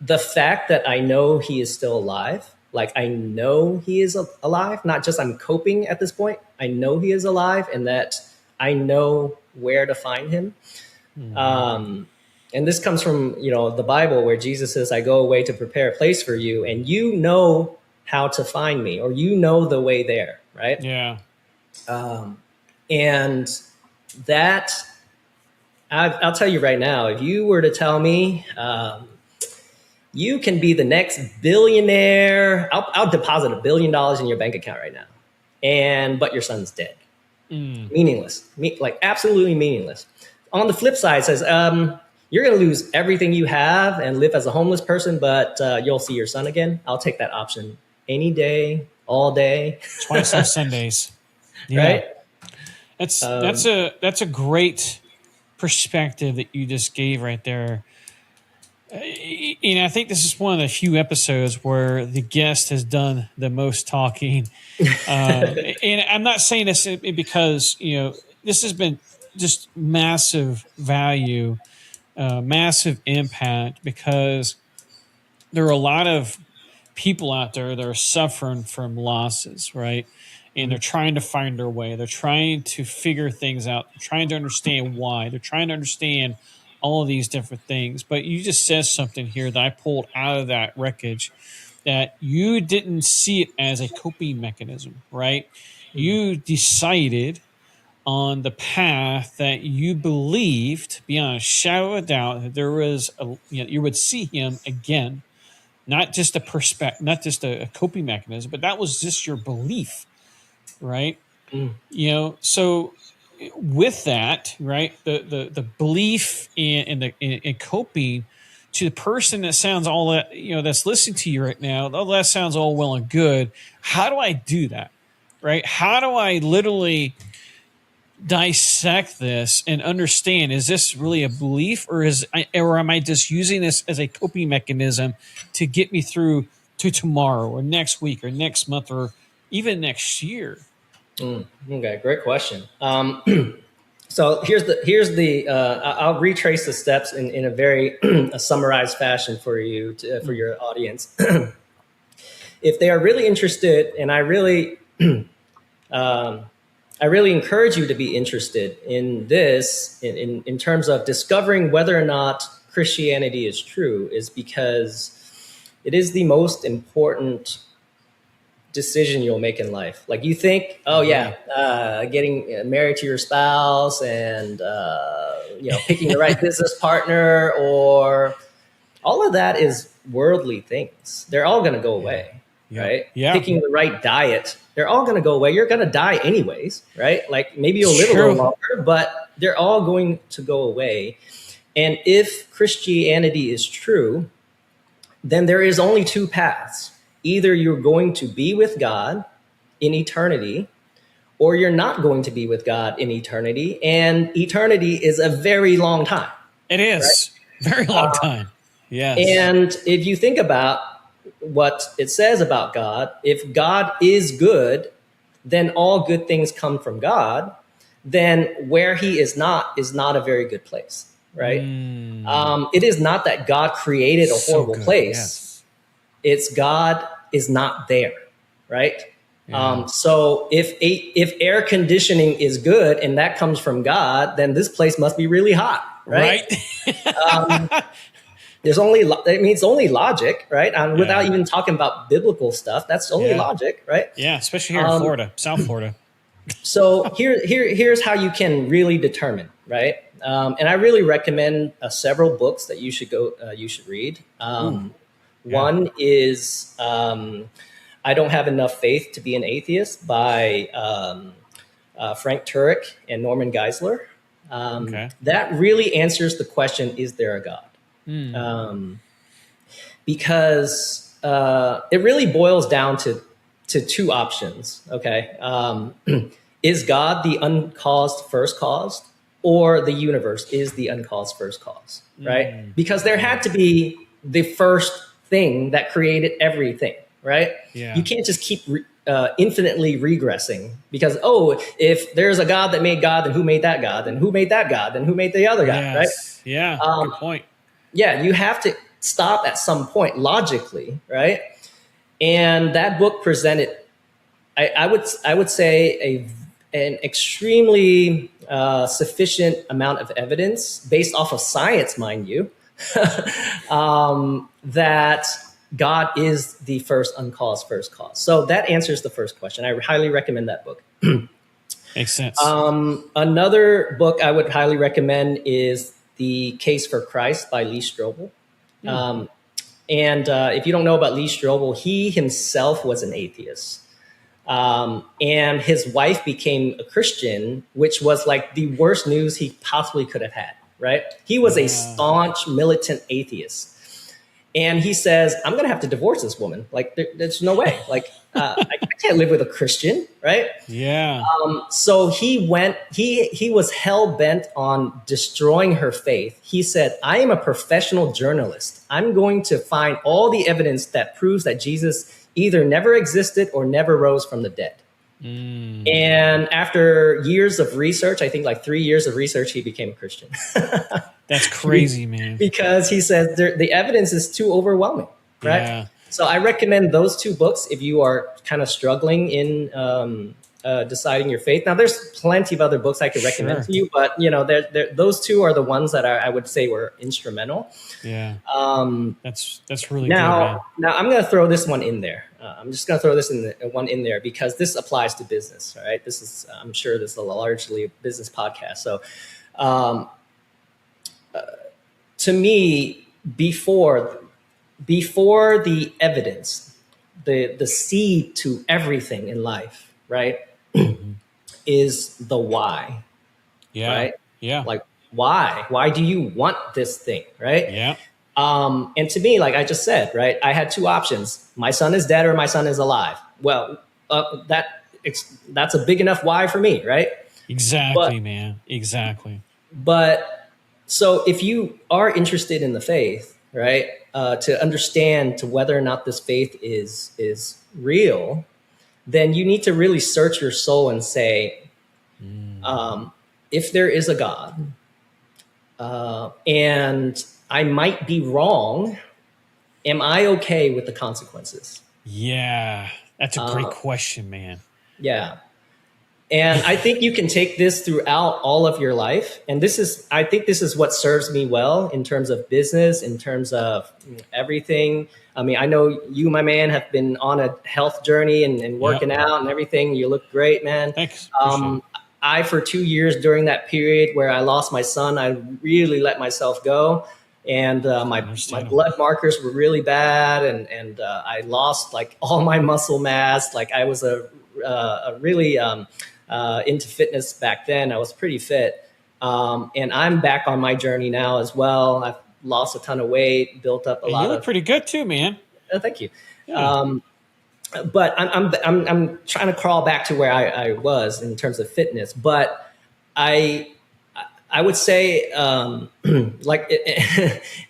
the fact that I know he is still alive, like I know he is alive, not just I'm coping at this point, I know he is alive and that I know where to find him. And this comes from, the Bible where Jesus says, I go away to prepare a place for you and you know how to find me, or you know the way there, right? Yeah. And that, I'll tell you right now, if you were to tell me you can be the next billionaire, I'll deposit $1 billion in your bank account right now, but your son's dead. Meaningless, like absolutely meaningless. On the flip side, it says you're going to lose everything you have and live as a homeless person, but you'll see your son again. I'll take that option any day, all day. Twice on Sundays. Yeah. Right? That's a great perspective that you just gave right there. I think this is one of the few episodes where the guest has done the most talking. And I'm not saying this because, this has been just massive value, massive impact, because there are a lot of people out there that are suffering from losses, right? And they're trying to find their way. They're trying to figure things out. They're trying to understand why. They're trying to understand all of these different things. But you just said something here that I pulled out of that wreckage, that you didn't see it as a coping mechanism, right? You decided on the path that you believed, beyond a shadow of a doubt, that there was you would see him again. Not just not just a coping mechanism, but that was just your belief, right? So with that, right, the belief in coping, to the person that sounds all that, that's listening to you right now, oh, that sounds all well and good. How do I do that, right? How do I literally dissect this and understand, is this really a belief, or am I just using this as a coping mechanism to get me through to tomorrow or next week or next month or even next year? Okay, great question. So I'll retrace the steps in a very summarized fashion for you, for your audience. If they are really interested, and I really encourage you to be interested in this, in terms of discovering whether or not Christianity is true, is because it is the most important decision you'll make in life. Like, you think, getting married to your spouse and picking the right business partner, or all of that is worldly things. They're all going to go away, right? Yeah. Picking the right diet, they're all going to go away. You're going to die anyways, right? Like, maybe you'll live a little longer, but they're all going to go away. And if Christianity is true, then there is only two paths. Either you're going to be with God in eternity, or you're not going to be with God in eternity. And eternity is a very long time. It is. Right? Very long time. Yes. And if you think about what it says about God, if God is good, then all good things come from God. Then where he is not a very good place, right? It is not that God created a horrible place. Yes. It's God is not there, right? Yeah. So if air conditioning is good and that comes from God, then this place must be really hot, right? There's only, it's only logic, right? Without even talking about biblical stuff, that's only logic, right? Yeah, especially here in Florida, South Florida. So here's how you can really determine, right? And I really recommend several books that you should read. One is I Don't Have Enough Faith to Be an Atheist by Frank Turek and Norman Geisler. That really answers the question, is there a God? Because it really boils down to two options, okay? Is God the uncaused first cause, or the universe is the uncaused first cause, right? Because there had to be the first thing that created everything, right? You can't just keep infinitely regressing because, if there's a God that made God, then who made that God? Then who made that God? Then who made the other God, right? Yeah, good point. Yeah, you have to stop at some point logically, right? And that book presented, I would say, an extremely sufficient amount of evidence based off of science, mind you, that God is the first uncaused first cause. So that answers the first question. I highly recommend that book. Makes sense. Another book I would highly recommend is The Case for Christ by Lee Strobel. And if you don't know about Lee Strobel, he himself was an atheist. And his wife became a Christian, which was like the worst news he possibly could have had, right? He was a staunch militant atheist. And he says, I'm going to have to divorce this woman. Like, there's no way. Like, I can't live with a Christian, right? Yeah. So he was hell bent on destroying her faith. He said, I am a professional journalist. I'm going to find all the evidence that proves that Jesus either never existed or never rose from the dead. And after years of research, I think like 3 years of research, he became a Christian. That's crazy, man. Because he says the evidence is too overwhelming, right? Yeah. So I recommend those two books if you are kind of struggling in deciding your faith. Now, there's plenty of other books I could recommend to you, but those two are the ones that I would say were instrumental. Yeah. That's really good. Man. Now I'm going to throw this one in there. I'm just going to throw this one in there because this applies to business. All right, I'm sure this is a largely a business podcast. So, to me, before the evidence, the seed to everything in life, right, is the why. Yeah. Right. Yeah. Like, why? Why do you want this thing? Right. Yeah. And to me, like I just said, right, I had two options. My son is dead or my son is alive. Well, that's a big enough why for me, right? Exactly, man. Exactly. But so if you are interested in the faith, right, to understand to whether or not this faith is real, then you need to really search your soul and say, if there is a God, and I might be wrong, am I okay with the consequences? Yeah, that's a great question, man. Yeah. And I think you can take this throughout all of your life. And I think this is what serves me well in terms of business, in terms of everything. I mean, I know you, my man, have been on a health journey and working out and everything. You look great, man. Thanks. For 2 years during that period where I lost my son, I really let myself go. And my blood markers were really bad. And I lost like all my muscle mass. Like I was a really into fitness back then. I was pretty fit. And I'm back on my journey now as well. I've lost a ton of weight, built up a Hey, lot you look of. pretty good too, man. Thank you. Yeah. But I'm trying to crawl back to where I was in terms of fitness. But I I would say like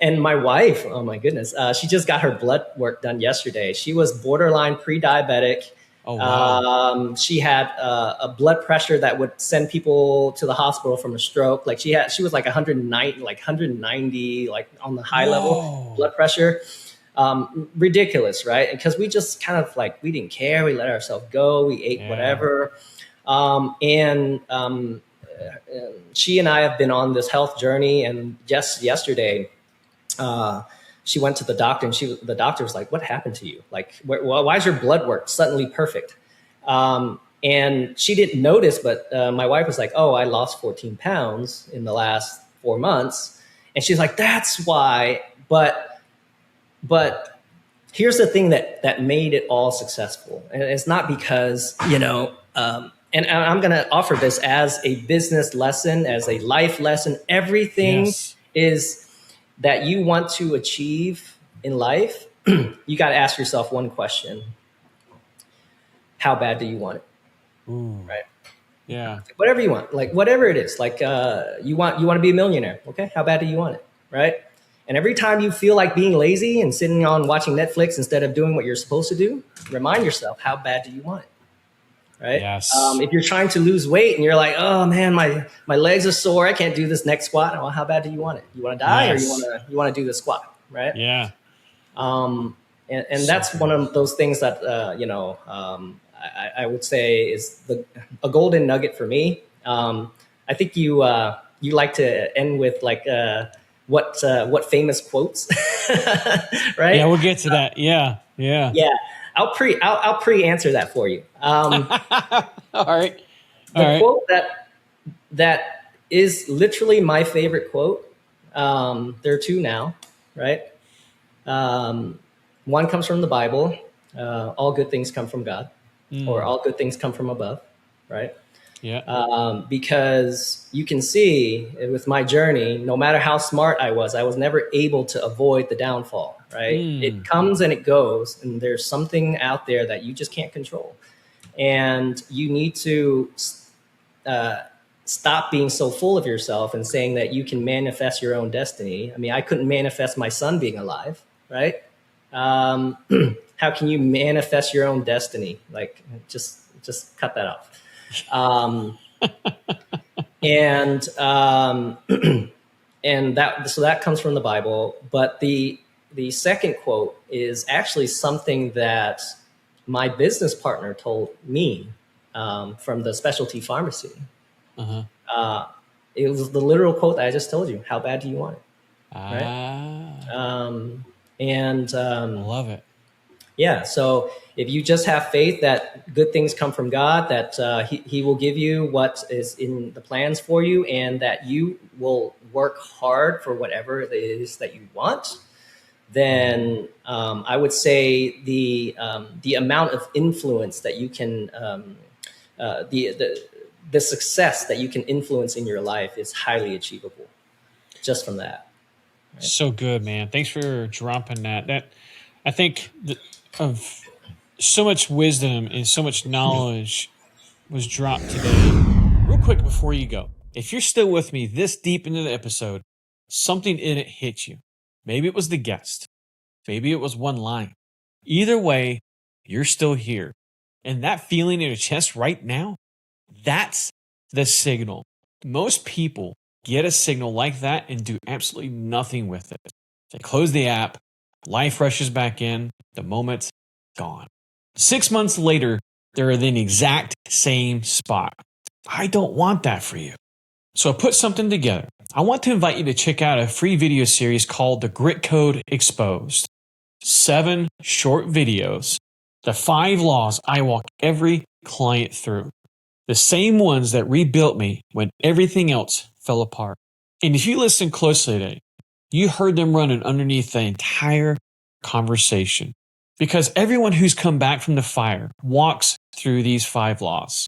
and my wife, oh my goodness, she just got her blood work done yesterday. She was borderline pre-diabetic. Oh, wow. She had a blood pressure that would send people to the hospital from a stroke. Like she was like 190, like on the high level Whoa. blood pressure. Ridiculous, right? Because we just kind of like, we didn't care. We let ourselves go. We ate Yeah. whatever. And she and I have been on this health journey. And just yesterday, she went to the doctor, and the doctor was like, "What happened to you? Like, why is your blood work suddenly perfect?" And she didn't notice, but my wife was like, "Oh, I lost 14 pounds in the last 4 months," and she's like, "That's why." But here's the thing that made it all successful, and it's not because and I'm going to offer this as a business lesson, as a life lesson. Everything Yes. is that you want to achieve in life. You got to ask yourself one question: how bad do you want it? Ooh. Right? Yeah. Whatever you want, like whatever it is, like you want to be a millionaire. Okay, how bad do you want it? Right? And every time you feel like being lazy and sitting on watching Netflix instead of doing what you're supposed to do, remind yourself, how bad do you want it? Right? Yes. If you're trying to lose weight and you're like, oh man, my legs are sore, I can't do this next squat. Well, how bad do you want it? You want to die, or you want Yes. to do the squat, right? Yeah. And So that's one good. of those things that I would say is a golden nugget for me. I think you like to end with like what famous quotes, Yeah, right? we'll get to that. Yeah. Yeah. Yeah, I'll pre answer that for you. All right. All The right. quote that is literally my favorite quote. There are two now, right? Um, One comes from the Bible. All good things come from God, or Mm. all good things come from above, right? Yeah. Because you can see with my journey, no matter how smart I was never able to avoid the downfall, right? It Mm. comes and it goes, and there's something out there that you just can't control. And you need to uh, stop being so full of yourself and saying that you can manifest your own destiny. I mean, I couldn't manifest my son being alive, right? Um, how can you manifest your own destiny? Like, just cut that off. Um, and and that comes from the Bible. But the second quote is actually something that my business partner told me from the specialty pharmacy. Uh-huh. Uh, it was the literal quote that I just told you. How bad do you want it? Right? Ah, And I love it. yeah, so if you just have faith that good things come from God, that he will give you what is in the plans for you, and that you will work hard for whatever it is that you want, then I would say the amount of influence that you can the success that you can influence in your life is highly achievable just from that. Right? So good, man. Thanks for dropping that. I think of so much wisdom and so much knowledge was dropped today. Real quick before you go, if you're still with me this deep into the episode, something in it hit you. Maybe it was the guest. Maybe it was one line. Either way, you're still here. And that feeling in your chest right now, that's the signal. Most people get a signal like that and do absolutely nothing with it. They close the app, life rushes back in, the moment's gone. 6 months later, they're in the exact same spot. I don't want that for you. So I put something together. I want to invite you to check out a free video series called The Grit Code Exposed. 7 short videos, the 5 laws I walk every client through. The same ones that rebuilt me when everything else fell apart. And if you listen closely today, you heard them running underneath the entire conversation. Because everyone who's come back from the fire walks through these 5 laws.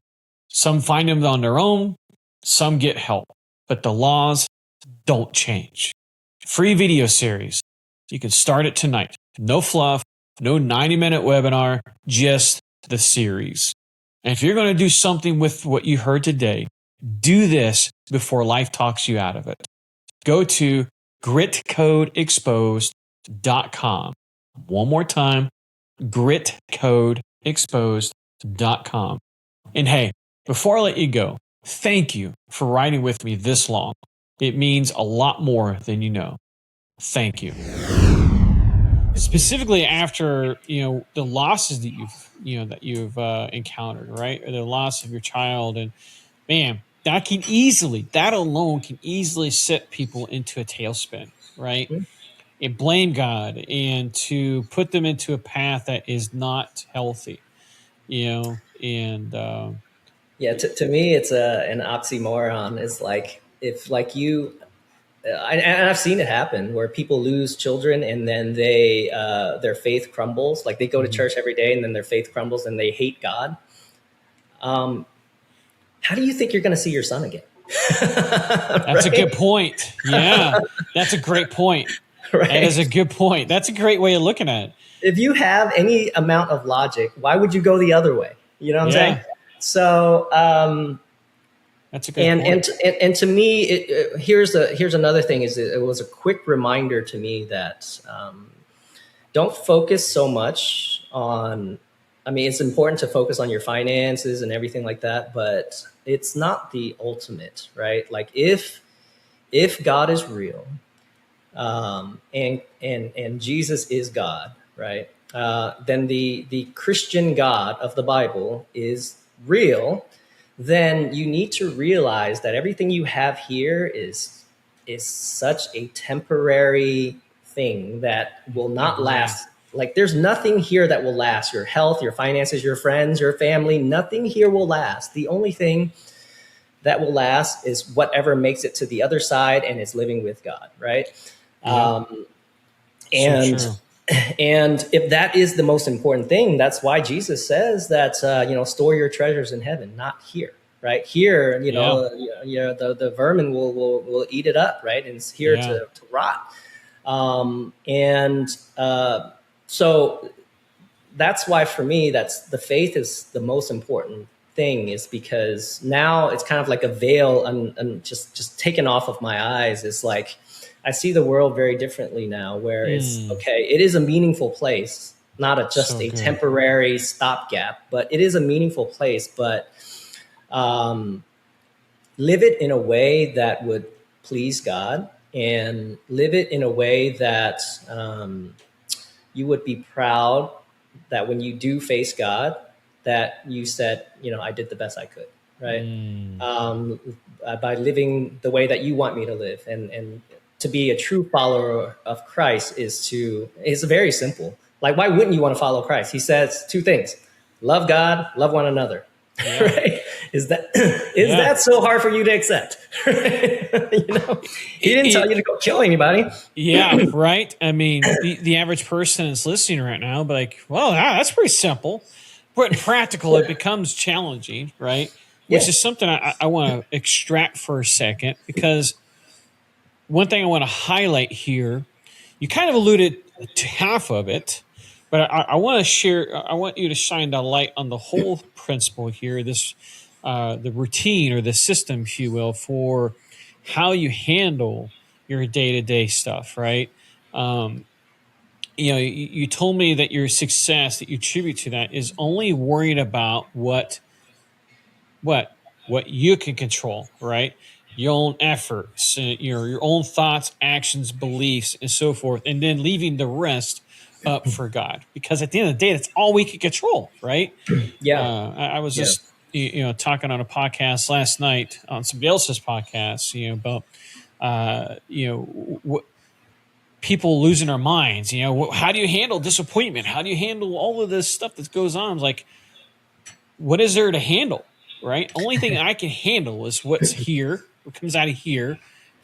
Some find them on their own, some get help, but the laws don't change. free video series. You can start it tonight. No fluff, no 90-minute webinar, just the series. And if you're going to do something with what you heard today, do this before life talks you out of it. Go to gritcodeexposed.com. One more time, gritcodeexposed.com. And hey, before I let you go, thank you for riding with me this long. It means a lot more than you know. Thank you. Specifically after the losses that you've encountered, right? Or the loss of your child, and man, that alone can easily set people into a tailspin, right? Mm-hmm. And blame God and to put them into a path that is not healthy, and Yeah, to me, it's an oxymoron. It's like if like you, and I've seen it happen where people lose children and then their faith crumbles. Like they go to church every day and then their faith crumbles and they hate God. How do you think you're going to see your son again? That's a good point. Yeah, that's a great point. Right? That is a good point. That's a great way of looking at it. If you have any amount of logic, why would you go the other way? You know what I'm saying? So that's a good point. And to me, here's another thing: is it was a quick reminder to me that don't focus so much on. I mean, it's important to focus on your finances and everything like that, but it's not the ultimate, right? Like if God is real, and Jesus is God, right? Then the Christian God of the Bible is real. Then you need to realize that everything you have here is such a temporary thing that will not last. Like there's nothing here that will last. Your health, your finances, your friends, your family, nothing here will last. The only thing that will last is whatever makes it to the other side and is living with God, right? Yeah. And if that is the most important thing, that's why Jesus says that store your treasures in heaven, not here. Right here, the vermin will eat it up, right? And it's here to rot. So that's why for me, that's the faith is the most important thing, is because now it's kind of like a veil and just taken off of my eyes. It's like I see the world very differently now, where it's okay. It is a meaningful place, not just a temporary stopgap, but it is a meaningful place. But live it in a way that would please God, and live it in a way that you would be proud that when you do face God, that you said, I did the best I could, right? By living the way that you want me to live, and to be a true follower of Christ is very simple. Like, why wouldn't you want to follow Christ? He says two things: love God, love one another. Yeah. Right? Is that so hard for you to accept? He didn't tell you to go kill anybody. Yeah, right. I mean, the average person is listening right now, but like, well, that's pretty simple. But practical, it becomes challenging, right? Which is something I want to extract for a second, because one thing I want to highlight here, you kind of alluded to half of it, but I want to share. I want you to shine the light on the whole principle here. This, the routine or the system, if you will, for how you handle your day-to-day stuff. Right? You told me that your success that you attribute to that is only worrying about what you can control. Right? Your own efforts, your own thoughts, actions, beliefs, and so forth, and then leaving the rest up for God, because at the end of the day, that's all we can control, right? Yeah. I was just talking on a podcast last night, on somebody else's podcast, about people losing their minds. How do you handle disappointment? How do you handle all of this stuff that goes on? It's like, what is there to handle, right? Only thing I can handle is what's here, what comes out of here,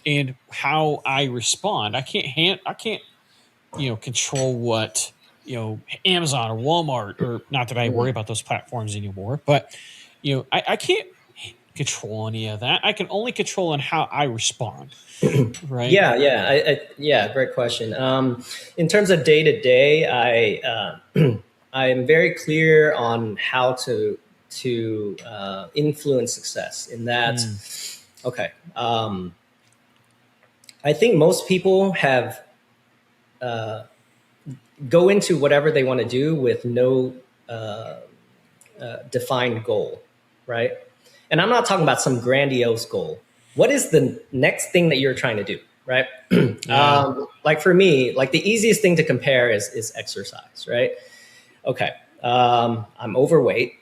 and how I respond. I can't control what Amazon or Walmart, or not that I worry about those platforms anymore, but I can't control any of that. I can only control on how I respond, right? Yeah, great question. In terms of day to day, I am very clear on how to influence success. In that, Mm, okay, I think most people have go into whatever they want to do with no defined goal, right? And I'm not talking about some grandiose goal. What is the next thing that you're trying to do, right? yeah. Like for me, like the easiest thing to compare is exercise, right? Okay, I'm overweight.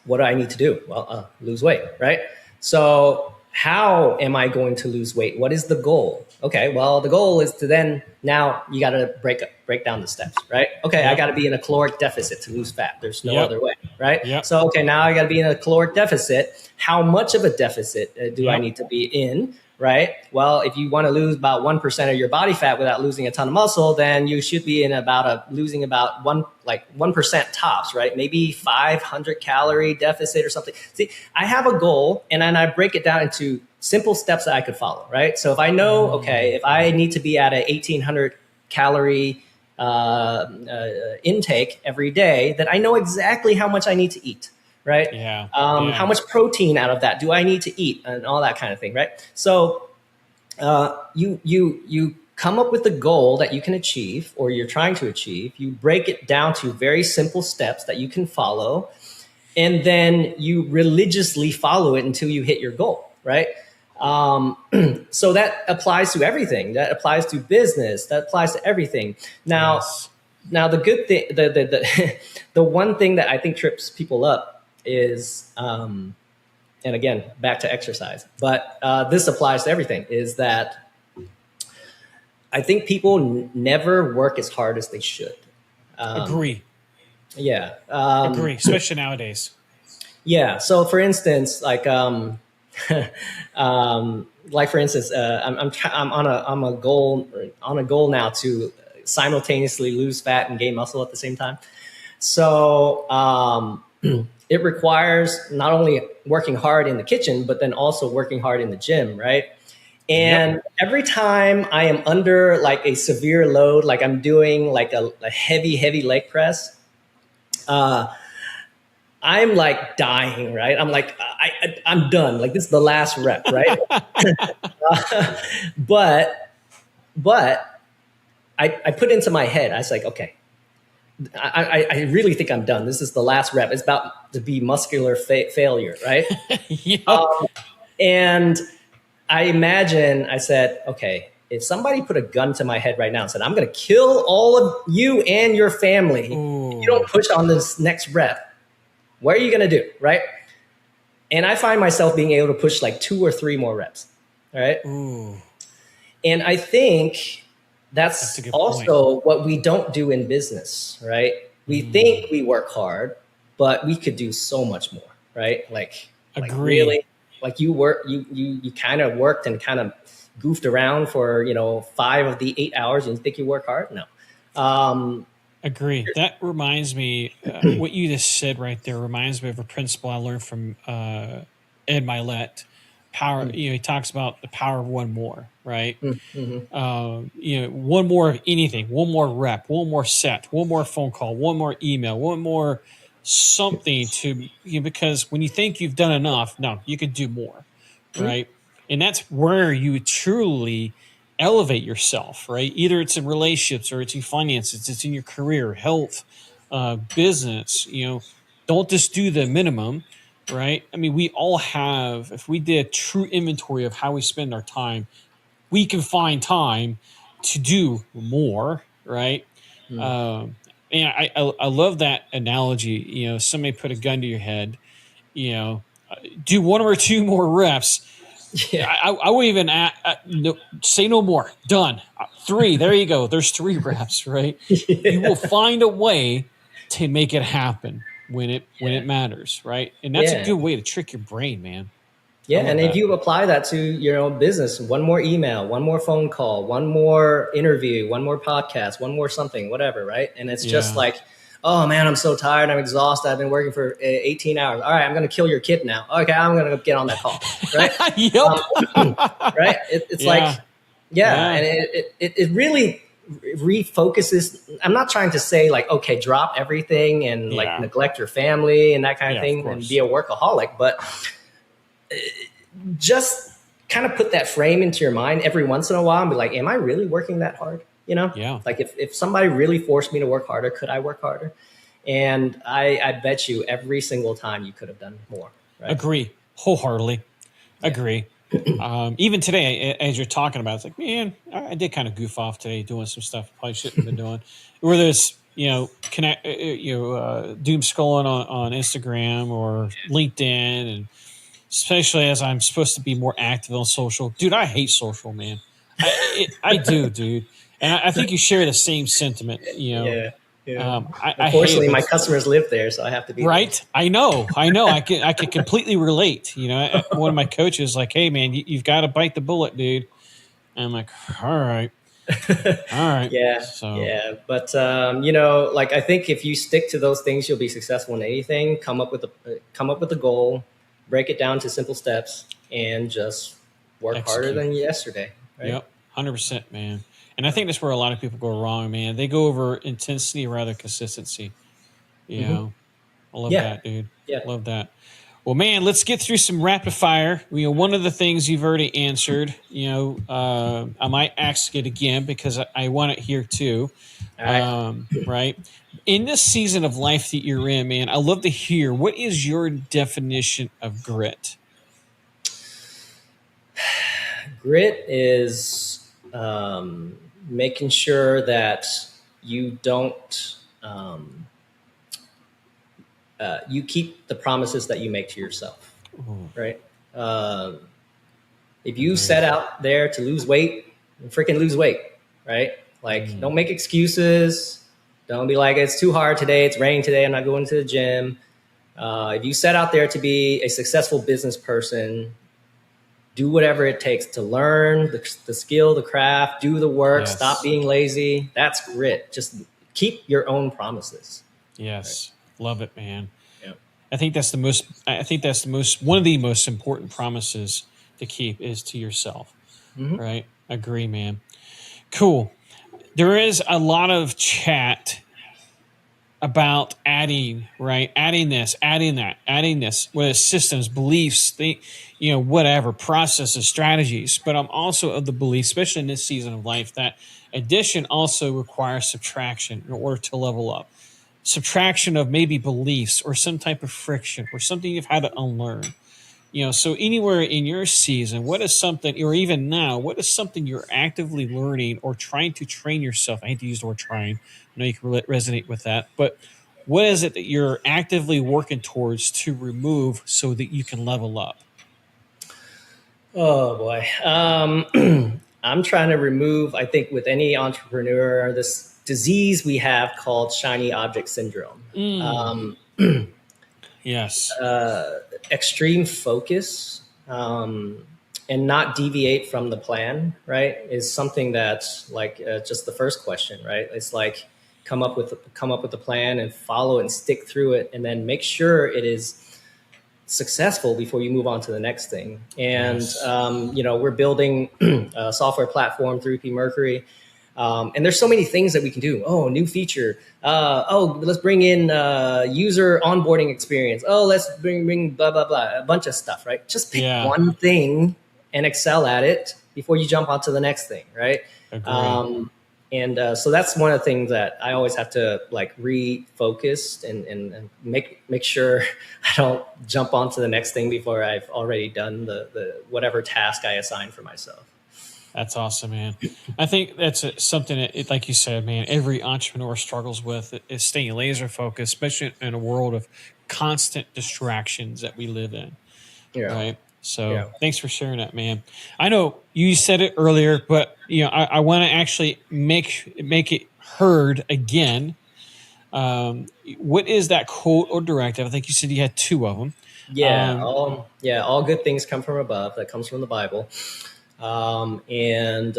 What do I need to do? Well, lose weight, right? So how am I going to lose weight? What is the goal? Okay, well, the goal is to then now you got to break down the steps, right? Okay, I Yep. got to be in a caloric deficit to lose fat. There's no Yep. other way, right? Yep. So okay, now I got to be in a caloric deficit. How much of a deficit do I Yep. need to be in? Right. Well, if you want to lose about 1% of your body fat without losing a ton of muscle, then you should be in losing about 1% tops, right? Maybe 500 calorie deficit or something. See, I have a goal, and then I break it down into simple steps that I could follow, right? So if I know, okay, if I need to be at a 1800 calorie intake every day, then I know exactly how much I need to eat, right? Yeah. How Yeah. much protein out of that do I need to eat, and all that kind of thing, right? So you come up with a goal that you can achieve or you're trying to achieve. You break it down to very simple steps that you can follow, and then you religiously follow it until you hit your goal, right? Um, so that applies to everything. That applies to business. That applies to everything. Yes. Now the good thing, the one thing that I think trips people up is, and again, back to exercise, but this applies to everything, is that I think people never work as hard as they should. Agree. Yeah. Agree. Especially nowadays. Yeah. So for instance, like for instance, I'm on a goal now to simultaneously lose fat and gain muscle at the same time. So it requires not only working hard in the kitchen, but then also working hard in the gym, right? Yep. And every time I am under like a severe load, like I'm doing like a heavy leg press, uh, I'm like dying, right? I'm like, I'm done. Like this is the last rep, right? but but I put into my head, I was like, okay, I really think I'm done. This is the last rep. It's about to be muscular failure, right? Yep. And I imagine, I said, okay, if somebody put a gun to my head right now and said, I'm going to kill all of you and your family if you don't Ooh. push on this next rep, what are you going to do, right? And I find myself being able to push like 2 or 3 more reps, all right? Ooh. And I think That's a that's good point. also what we don't do in business, right? We think we work hard, but we could do so much more, right? Like Agree. really, like you kind of worked and kind of goofed around for 5 of the 8 hours, and you think you work hard? No. Um, Agree. That reminds me, what you just said right there reminds me of a principle I learned from Ed Milet. Power, he talks about the power of one more, right? mhm. One more of anything, one more rep, one more set, one more phone call, one more email, one more something to, because when you think you've done enough, no, you can do more, right? And that's where you truly elevate yourself, right? Either it's in relationships or it's in finances, it's in your career, health, business. Don't just do the minimum, right? I mean, we all have, if we did a true inventory of how we spend our time, we can find time to do more, right? And I love that analogy. Somebody put a gun to your head, you know, do 1 or 2 more reps. Yeah. I wouldn't even no, say no more. Done. 3. There you go. There's 3 reps, right? You will find a way to make it happen when it matters, right? And that's a Yeah. good way to trick your brain, man. I Yeah, love and if that. you apply that to your own business, one more email, one more phone call, one more interview, one more podcast, one more something, whatever, right? And it's just Yeah. like, oh man, I'm so tired, I'm exhausted, I've been working for 18 hours. All right, I'm going to kill your kid now. Okay, I'm going to get on that call, right? Yep. Right? It's like, Yeah. yeah, Yeah. and it really refocuses. I'm not trying to say like, okay, drop everything and like Yeah. neglect your family and that kind of Yeah, of thing and be course. a workaholic, but just kind of put that frame into your mind every once in a while and be like, am I really working that hard? You know, Yeah. like if somebody really forced me to work harder, could I work harder? And I bet you every single time you could have done more, right? Agree. Wholeheartedly. Yeah. Agree. Even today, as you're talking about, it's like, man, I did kind of goof off today doing some stuff I probably shouldn't have been doing. Whether it's, doom scrolling on Instagram or LinkedIn, and especially as I'm supposed to be more active on social. Dude, I hate social, man. I do, dude. And I think you share the same sentiment. Yeah. Yeah. I hate it, Unfortunately, but my customers live there, so I have to be there. right. I know. I can completely relate. One of my coaches like, hey man, you've got to bite the bullet, dude. And I'm like, all right, all right. Yeah, So yeah, but like I think if you stick to those things, you'll be successful in anything. Come up with a goal, break it down to simple steps, and just work harder execute. than yesterday. Right? Yep, 100%, man. And I think that's where a lot of people go wrong, man. They go over intensity rather than consistency. You Hmm. know, I love Yeah, that, dude. yeah. Love that. Well, man, let's get through some rapid fire. One of the things you've already answered. I might ask it again because I want it here too. All right. Right. In this season of life that you're in, man, I love to hear what is your definition of grit. Grit is making sure that you don't you keep the promises that you make to yourself. Ooh, Right. Um, if you agreed. set out there to lose weight, freaking lose weight, right? Like, Mm, don't make excuses. Don't be like, it's too hard today. It's raining today. I'm not going to the gym. If you set out there to be a successful business person, do whatever it takes to learn the skill, the craft, do the work, stop yes. being lazy. That's grit. Just keep your own promises. Right. Yes. Love it, man. Yeah. I think that's the most, one of the most important promises to keep is to yourself. Mm-hmm. Right. Agree, man. Cool. There is a lot of chat about adding, right? Adding this, adding that, adding this, whether it's systems, beliefs, whatever, processes, strategies. But I'm also of the belief, especially in this season of life, that addition also requires subtraction in order to level up. Subtraction of maybe beliefs or some type of friction or something you've had to unlearn. So anywhere in your season, what is something, or even now, what is something you're actively learning or trying to train yourself? I hate to use the word trying. I know you can resonate with that, but what is it that you're actively working towards to remove so that you can level up? Oh boy. I'm trying to remove, I think, with any entrepreneur, this disease we have called shiny object syndrome. Mm, Um, yes. Extreme focus and not deviate from the plan, right, is something that's like just the first question, right? It's like come up with a plan and follow it and stick through it, and then make sure it is successful before you move on to the next thing. And Yes. we're building a software platform through P Mercury, and there's so many things that we can do. Oh, new feature. Let's bring in user onboarding experience. Oh, let's bring blah blah blah, a bunch of stuff. Right? Just pick Yeah. one thing and excel at it before you jump onto the next thing. Right? Agree. And so that's one of the things that I always have to like refocus and make sure I don't jump onto the next thing before I've already done the whatever task I assigned for myself. That's awesome, man. I think that's something that, like you said, man, every entrepreneur struggles with is staying laser focused, especially in a world of constant distractions that we live in. Yeah, Right. So yeah. thanks for sharing that, man. I know you said it earlier, but I want to actually make it heard again. What is that quote or directive? I think you said you had two of them. All good things come from above. That comes from the Bible. And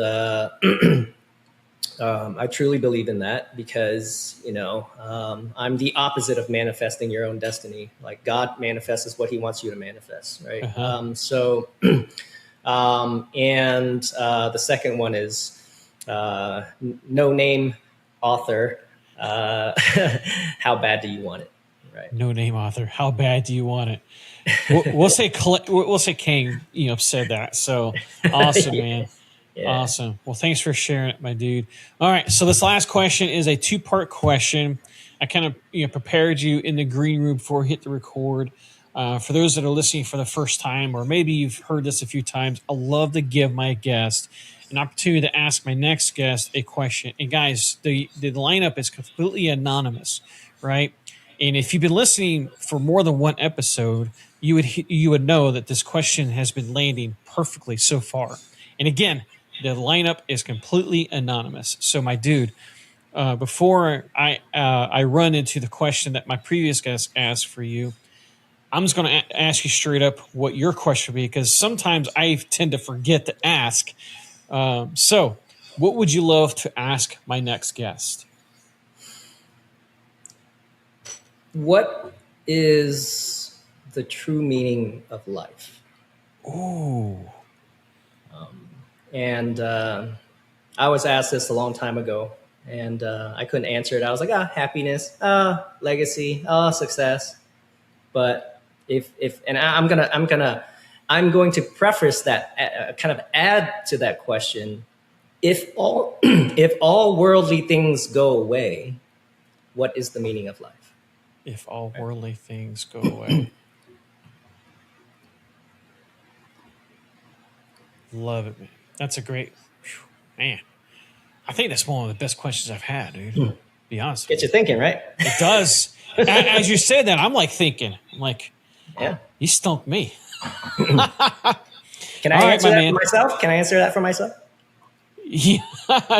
I truly believe in that because, I'm the opposite of manifesting your own destiny. Like God manifests what he wants you to manifest, right? Uh-huh. And the second one is no name author. How bad do you want it? Right. No name author. How bad do you want it? We'll say Kang, said that. So awesome, man. Yeah. Awesome. Well, thanks for sharing it, my dude. All right. So this last question is a two-part question. I kind of prepared you in the green room before we hit the record. For those that are listening for the first time, or maybe you've heard this a few times, I love to give my guest an opportunity to ask my next guest a question. And guys, the lineup is completely anonymous, right? And if you've been listening for more than one episode, you would know that this question has been landing perfectly so far. And again, the lineup is completely anonymous. So, my dude, before I run into the question that my previous guest asked for you, I'm just going to ask you straight up what your question would be, because sometimes I tend to forget to ask. So, what would you love to ask my next guest? What is the true meaning of life? Ooh. And I was asked this a long time ago, and I couldn't answer it. I was like, happiness, legacy, success. But and I'm going to preface that, kind of add to that question. If all if all worldly things go away, what is the meaning of life? If all worldly things go away. Love it, man. That's a great, man. I think that's one of the best questions I've had, dude. Be honest. Get you thinking, right? It does. As you said that, I'm like thinking. I'm like, yeah, you stumped me. Can I answer that for myself? Can I answer that for myself? Yeah.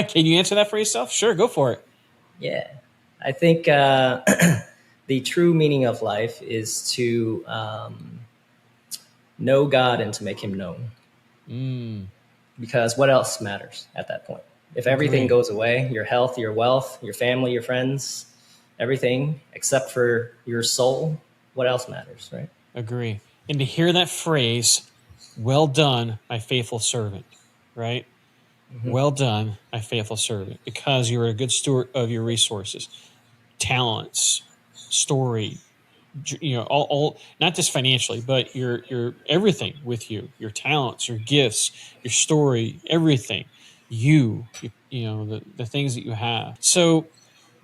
Can you answer that for yourself? Sure, go for it. Yeah, I think the true meaning of life is to know God and to make him known. Because what else matters at that point? If everything goes away, your health, your wealth, your family, your friends, everything except for your soul, what else matters, right? Agree. And to hear that phrase, well done, my faithful servant, right? Mm-hmm. Well done, my faithful servant, because you're a good steward of your resources, talents, story, all not just financially, but your everything with you, your talents, your gifts, your story, everything, the things that you have. So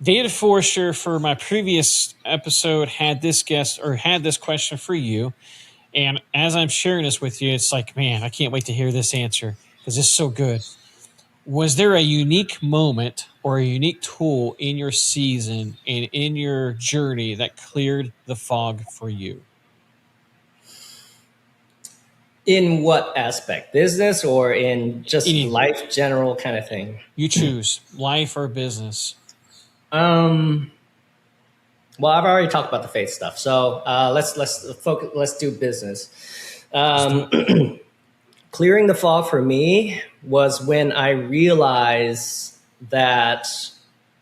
David Forrester, for my previous episode, had this question for you. And as I'm sharing this with you, it's like, man, I can't wait to hear this answer because it's so good. Was there a unique moment or a unique tool in your season and in your journey that cleared the fog for you? In what aspect? Business or in just life general kind of thing? You choose, life or business. Well, I've already talked about the faith stuff, so let's focus. Let's do business. Clearing the fog for me was when I realized that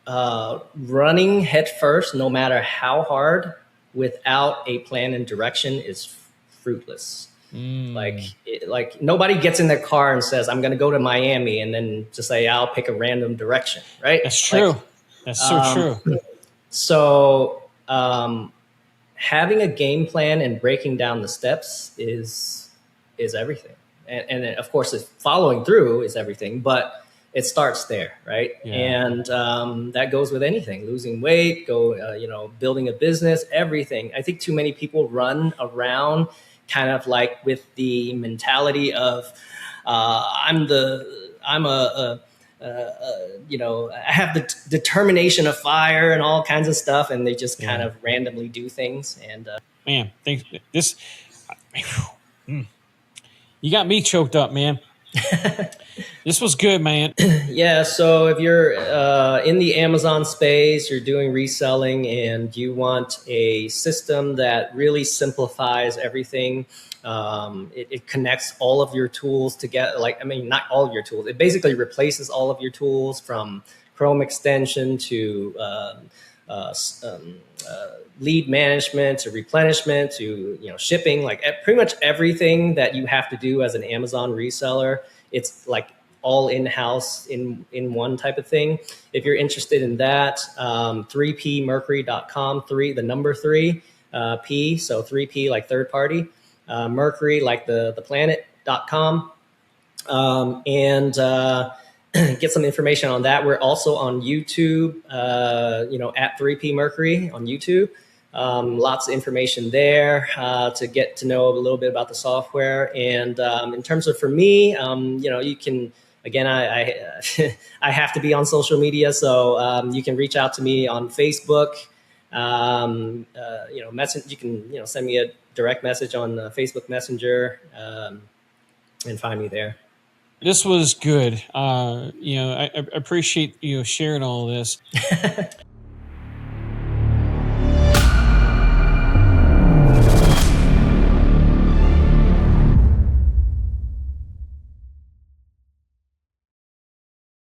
running headfirst, no matter how hard, without a plan and direction is fruitless. Like nobody gets in their car and says, I'm going to go to Miami, and then just say, I'll pick a random direction, right? That's true. That's so true. So having a game plan and breaking down the steps is everything. And of course, following through is everything, but it starts there, right? Yeah. And that goes with anything, losing weight, building a business, everything. I think too many people run around kind of like with the mentality of I have the determination of fire and all kinds of stuff, and they just kind of randomly do things. And man, thanks. You got me choked up, man. This was good, man. Yeah, so if you're in the Amazon space, you're doing reselling, and you want a system that really simplifies everything. It connects all of your tools together. Like, I mean, not all of your tools. It basically replaces all of your tools from Chrome extension to uh, lead management to replenishment to shipping. Like pretty much everything that you have to do as an Amazon reseller. It's like all in-house in one type of thing. If you're interested in that, 3pmercury.com, the number three, P, so 3P like third party, Mercury like the planet.com, and get some information on that. We're also on YouTube, at 3P Mercury on YouTube. Lots of information there to get to know a little bit about the software. And in terms of for me, you can, again, I have to be on social media, so you can reach out to me on Facebook. Message. You can send me a direct message on Facebook Messenger and find me there. This was good. I appreciate you sharing all this.